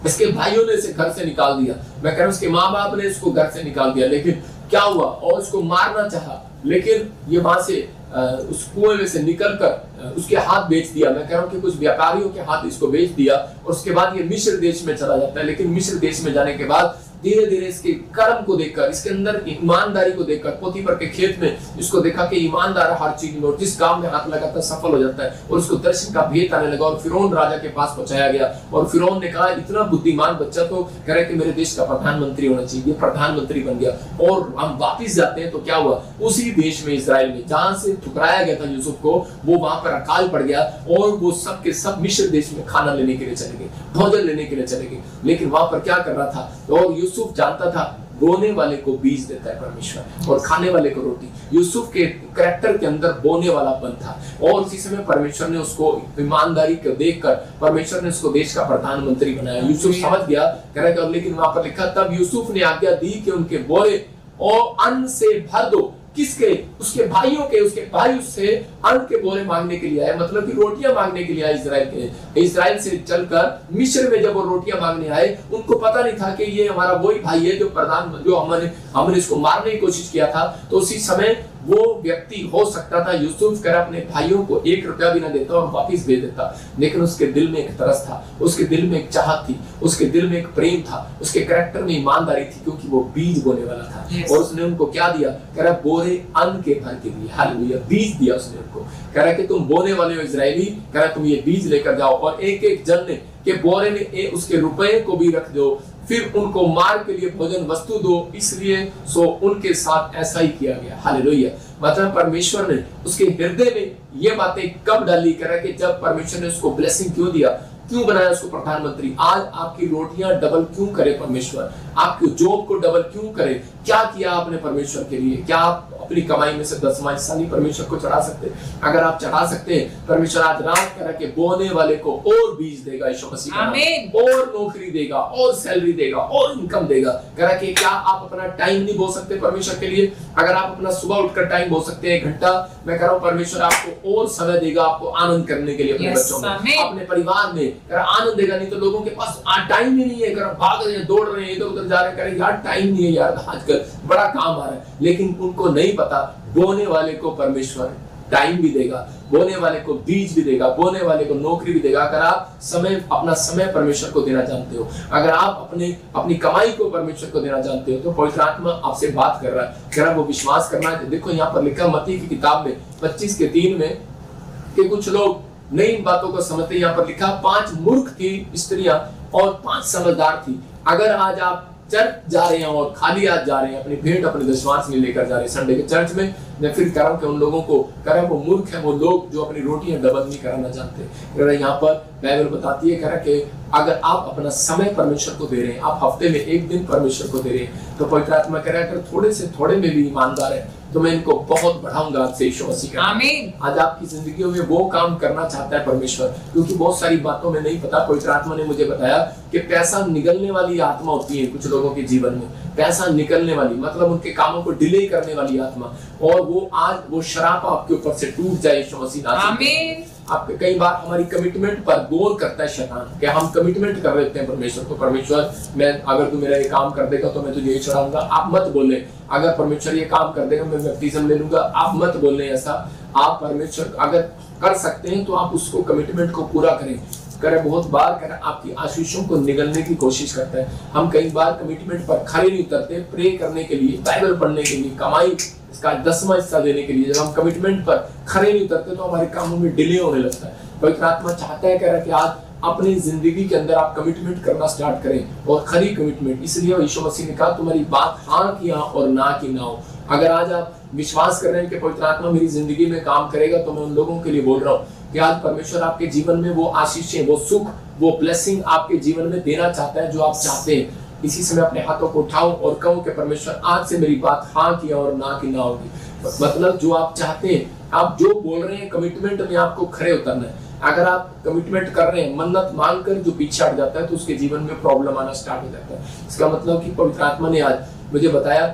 इसके भाइयों ने इसे घर से निकाल दिया। मैं कह रहा हूं उसके माँ बाप ने इसको घर से निकाल दिया, लेकिन क्या हुआ, और उसको मारना चाहा, लेकिन ये वहां से उस कुएं में से निकलकर उसके हाथ बेच दिया। मैं कह रहा हूँ कि कुछ व्यापारियों के हाथ इसको बेच दिया, और उसके बाद ये मिस्र देश में चला जाता है। लेकिन मिस्र देश में जाने के बाद धीरे धीरे इसके कर्म को देखकर, इसके अंदर ईमानदारी को देखकर, पोतीफर के खेत में इसको देखा कि ईमानदार हर चीज में, और जिस काम में हाथ लगाता सफल हो जाता है, और उसको दर्शन का भेद आने लगा, और फिरौन राजा के पास पहुंचाया गया। और फिरौन ने कहा इतना बुद्धिमान बच्चा तो कह रहा है कि मेरे देश का प्रधानमंत्री होना चाहिए, प्रधानमंत्री बन गया। और हम वापिस जाते हैं तो क्या हुआ, उसी देश में इस्राएल में जहां से ठुकराया गया था यूसुफ को, वो वहां पर अकाल पड़ गया, और वो सब के सब मिस्र देश में खाना लेने के लिए चले गए, भोजन लेने के लिए चले गए। लेकिन वहां पर क्या कर रहा था, और यूसुफ जानता था बोने वाले को बीज देता है परमेश्वर, और खाने वाले को रोटी। यूसुफ के कैरेक्टर के अंदर बोने वाला बन था, और उसी समय परमेश्वर ने उसको ईमानदारी को देखकर परमेश्वर ने उसको देश का प्रधानमंत्री बनाया। यूसुफ समझ गया, कह रहा है, लेकिन वहां पर लिखा, तब यूसुफ ने आज्ञा दी कि उनके बोरे और अन्न से भर दो। किसके? उसके भाइयों के। उसके भाई उससे अन्न के बोरे मांगने के लिए आए, मतलब कि रोटियां मांगने के लिए आए। इजराइल से चलकर मिस्र में जब वो रोटियां मांगने आए, उनको पता नहीं था कि ये हमारा वही भाई है जो हमने इसको मारने की कोशिश किया था। तो उसी समय वो व्यक्ति हो सकता था यूसुफ कर अपने भाइयों को 1 रुपया भी ना देता और वापिस भेज देता, लेकिन उसके दिल में एक तरस था, उसके दिल में एक चाहत थी, उसके दिल में एक प्रेम था, उसके कैरेक्टर में ईमानदारी थी, क्योंकि वो बीज बोने वाला था। और उसने उनको क्या दिया? कह रहा बोरे अन्न के भर के लिए। हालेलुया, बीज दिया उसने उनको। कह रहा कि तुम बोने वाले हो इजरायली, कह रहा तुम ये बीज लेकर जाओ और एक एक जन ने के बोरे में उसके रुपए को भी रख दो, फिर उनको मार के लिए भोजन वस्तु दो। इसलिए सो उनके साथ ऐसा ही किया गया। हालेलुया। मतलब परमेश्वर ने उसके हृदय में ये बातें कब डाली? करा कि जब परमेश्वर ने उसको ब्लेसिंग क्यों दिया, क्यों बनाया उसको प्रधानमंत्री। आज आपकी रोटियां डबल क्यों करे परमेश्वर? आपकी जॉब को डबल क्यों करे? क्या किया आपने परमेश्वर के लिए? क्या आप अपनी कमाई में से 10वां हिस्सा नहीं परमेश्वर को चढ़ा सकते? अगर आप चढ़ा सकते हैं, परमेश्वर आज रात करा के बोने वाले को और बीज देगा, यीशु मसीह का नाम, और नौकरी देगा, और सैलरी देगा, और इनकम देगा। करा कि क्या आप अपना टाइम नहीं बोल सकते परमेश्वर के लिए? अगर आप अपना सुबह उठकर टाइम बोल सकते हैं 1 घंटा, मैं कह रहा हूं परमेश्वर आपको और समय देगा, आपको आनंद करने के लिए, अपने बच्चों में, अपने परिवार में आनंद देगा। नहीं तो लोगों के पास टाइम ही नहीं है, भाग रहे हैं, दौड़ रहे हैं, इधर उधर जा रहे हैं, करें यार टाइम नहीं है यार, आजकल बड़ा काम आ रहा है। लेकिन उनको नहीं पता बोने वाले को परमेश्वर टाइम भी देगा, बोने वाले को बीज भी देगा, बोने वाले को नौकरी भी देगा। अगर आप अपना समय परमेश्वर को देना जानते हो, अगर आप अपनी कमाई को परमेश्वर को देना जानते हो, तो पवित्र आत्मा आपसे बात कर रहा है, कह रहा है वो विश्वास करना है। देखो यहाँ पर लिखा मत्ती की किताब में 25:3 में कि कुछ लोग नई इन बातों को समझते। यहाँ पर लिखा 5 मूर्ख थी स्त्रियां और 5 समझदार थी। अगर आज आप चर्च जा रहे हैं और खाली हाथ जा रहे हैं, अपनी भेंट अपने दशमांश नहीं लेकर जा रहे हैं संडे के चर्च में, मैं फिर कह रहा हूं कि उन लोगों को कह रहा है वो मूर्ख है, वो लोग जो अपनी रोटियां डबल नहीं कराना जानते। कह रहा है यहाँ पर बाइबल बताती है, कह रहा है कि अगर आप अपना समय परमेश्वर को दे रहे हैं, आप हफ्ते में 1 दिन परमेश्वर को दे रहे हैं, तो पवित्र आत्मा कह रहा है अगर थोड़े से थोड़े में भी ईमानदार है तो मैं इनको बहुत बढ़ाऊंगा आज से, यीशु मसीह का। आमीन। आज आपकी जिंदगियों में वो काम करना चाहता है परमेश्वर, क्योंकि बहुत सारी बातों में नहीं पता। पवित्र आत्मा ने मुझे बताया कि पैसा निगलने वाली आत्मा होती है कुछ लोगों के जीवन में, पैसा निकलने वाली, मतलब उनके कामों को डिले करने वाली आत्मा, और वो आज वो शराब आपके ऊपर से टूट जाए, यीशु मसीह। आमीन। आपके कई बार हमारी कमिटमेंट पर गोर करता है शैतान, कि हम कमिटमेंट कर देते हैं परमेश्वर को, परमेश्वर मैं अगर तू मेरा ये काम कर देगा तो मैं तुझे ये चढ़ाऊंगा। आप मत बोले अगर परमेश्वर ये काम कर देगा मैं बपतिस्म ले लूंगा, आप मत बोलने ऐसा। आप परमेश्वर अगर कर सकते हैं तो आप उसको कमिटमेंट को पूरा करें। करे बहुत बार करे आपकी आशीषों को निगलने की कोशिश करता है। हम कई बार कमिटमेंट पर खड़े नहीं उतरते, प्रे करने के लिए, बाइबल पढ़ने के लिए, कमाई इसका 10वां हिस्सा देने के लिए। जब हम कमिटमेंट पर खड़े नहीं उतरते तो हमारे कामों में डिले होने लगता है। पवित्र आत्मा चाहता है, कह रहा है कि आज अपनी जिंदगी के अंदर आप कमिटमेंट करना स्टार्ट करें, और खरी कमिटमेंट। इसलिए यीशु मसीह ने कहा तुम्हारी बात हाँ की हाँ और ना की ना हो। अगर आज आप विश्वास कर रहे हैं कि पवित्र आत्मा मेरी जिंदगी में काम करेगा, तो मैं उन लोगों के लिए बोल रहा हूँ कि आज परमेश्वर आपके जीवन में वो आशीषें, वो सुख, वो ब्लेसिंग आपके जीवन में देना चाहता है जो आप चाहते हैं। इसी समय अपने हाथों को उठाओ और कहो कि परमेश्वर आज से मेरी बात हाँ की और ना की ना होगी। मतलब जो आप चाहते हैं, आप जो बोल रहे हैं, कमिटमेंट में आपको खड़े उतरना है। अगर आप कमिटमेंट कर रहे हैं, मन्नत मांगकर जो पीछे हट जाता है तो उसके जीवन में प्रॉब्लम आना स्टार्ट हो जाता है। इसका मतलब कि पवित्र आत्मा ने आज मुझे बताया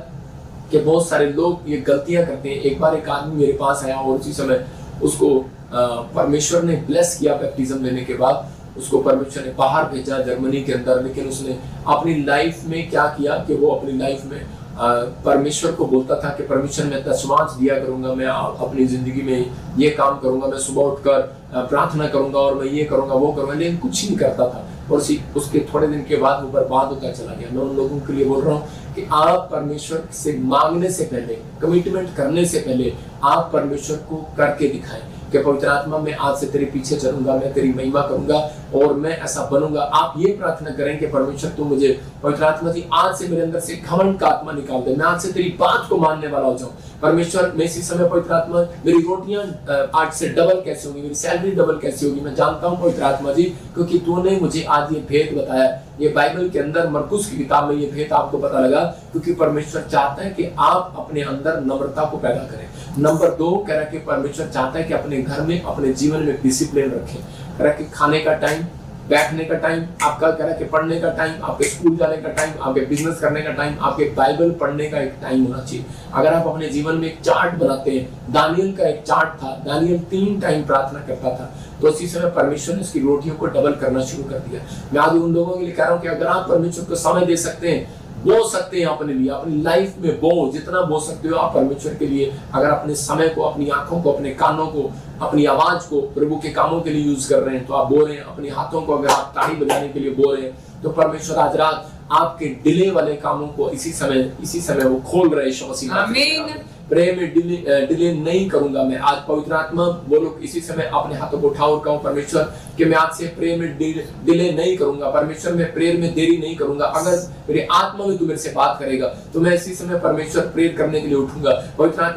कि बहुत सारे लोग ये गलतियां करते हैं। एक बार एक आदमी मेरे पास आया और उसी समय उसको परमेश्वर ने ब्लेस किया बैप्टिज्म लेने के बाद। उसको परमेश्वर ने बाहर भेजा जर्मनी के अंदर, लेकिन उसने अपनी लाइफ में क्या किया कि वो अपनी लाइफ में परमेश्वर को बोलता था कि परमेश्वर मैं दशमांश दिया करूंगा, मैं अपनी जिंदगी में ये काम करूंगा, मैं सुबह उठकर प्रार्थना करूंगा और मैं ये करूंगा वो करूंगा, लेकिन कुछ ही नहीं करता था। और उसके थोड़े दिन के बाद वो बर्बाद होता चला गया। मैं उन लोगों के लिए बोल रहा हूँ कि आप परमेश्वर से मांगने से पहले, कमिटमेंट करने से पहले आप परमेश्वर को करके दिखाएं कि पवित्र आत्मा मैं आज से तेरे पीछे चलूंगा, मैं तेरी महिमा करूंगा और मैं ऐसा बनूंगा। आप ये प्रार्थना करें कि परमेश्वर तू मुझे, पवित्र आत्मा जी आज से मेरे अंदर से घमंड का आत्मा निकाल दे, मैं आज से तेरी बात को मानने वाला हो जाऊं। परमेश्वर मैं इसी समय पवित्र आत्मा मेरी रोटियां आज से डबल कैसे होंगी, मेरी सैलरी डबल कैसे होगी, मैं जानता हूं पवित्र आत्मा जी, क्योंकि तूने मुझे आज ये भेद बताया। ये बाइबल के अंदर मरकुस की किताब में ये भेद आपको पता लगा, क्योंकि परमेश्वर चाहता है कि आप अपने अंदर नम्रता को पैदा करें। नंबर 2 कह रहा है कि परमेश्वर चाहता है कि अपने घर में, अपने जीवन में डिसिप्लिन रखें। कह रहा है कि खाने का टाइम बैठने का टाइम, आपका कह रहा है कि पढ़ने का टाइम, आपके स्कूल जाने का टाइम, आपके बिजनेस करने का टाइम, आपके बाइबल पढ़ने का एक टाइम होना चाहिए। अगर आप अपने जीवन में एक चार्ट बनाते हैं, दानियल का एक चार्ट था, दानियल 3 टाइम प्रार्थना करता था, तो उसी समय परमेश्वर ने उसकी रोटियों को डबल करना शुरू कर दिया। मैं आज उन लोगों के लिए कह रहा हूँ कि अगर आप परमेश्वर को समय दे सकते हैं, बो सकते हैं अपने लिए, अपनी लाइफ में बो, जितना बो सकते हो आप परमेश्वर के लिए। अगर अपने समय को, अपनी आंखों को, अपने कानों को, अपनी आवाज को प्रभु के कामों के लिए यूज कर रहे हैं तो आप बो रहे हैं। अपने हाथों को अगर आप ताली बजाने के लिए बो रहे हैं तो परमेश्वर आज रात आपके डिले वाले कामों को इसी समय वो खोल रहे हैं। आमीन। प्रेम में डिले नहीं करूंगा मैं। आज पवित्र आत्मा बोलो इसी समय अपने हाथों को उठाओ और कहो परमेश्वर कि मैं आज से प्रेम में डिले नहीं करूंगा। परमेश्वर मैं प्रेयर में देरी नहीं करूंगा। अगर मेरे आत्मा में तू मेरे से बात करेगा तो मैं इसी समय परमेश्वर प्रेयर करने के लिए उठूंगा। पवित्र आत्मा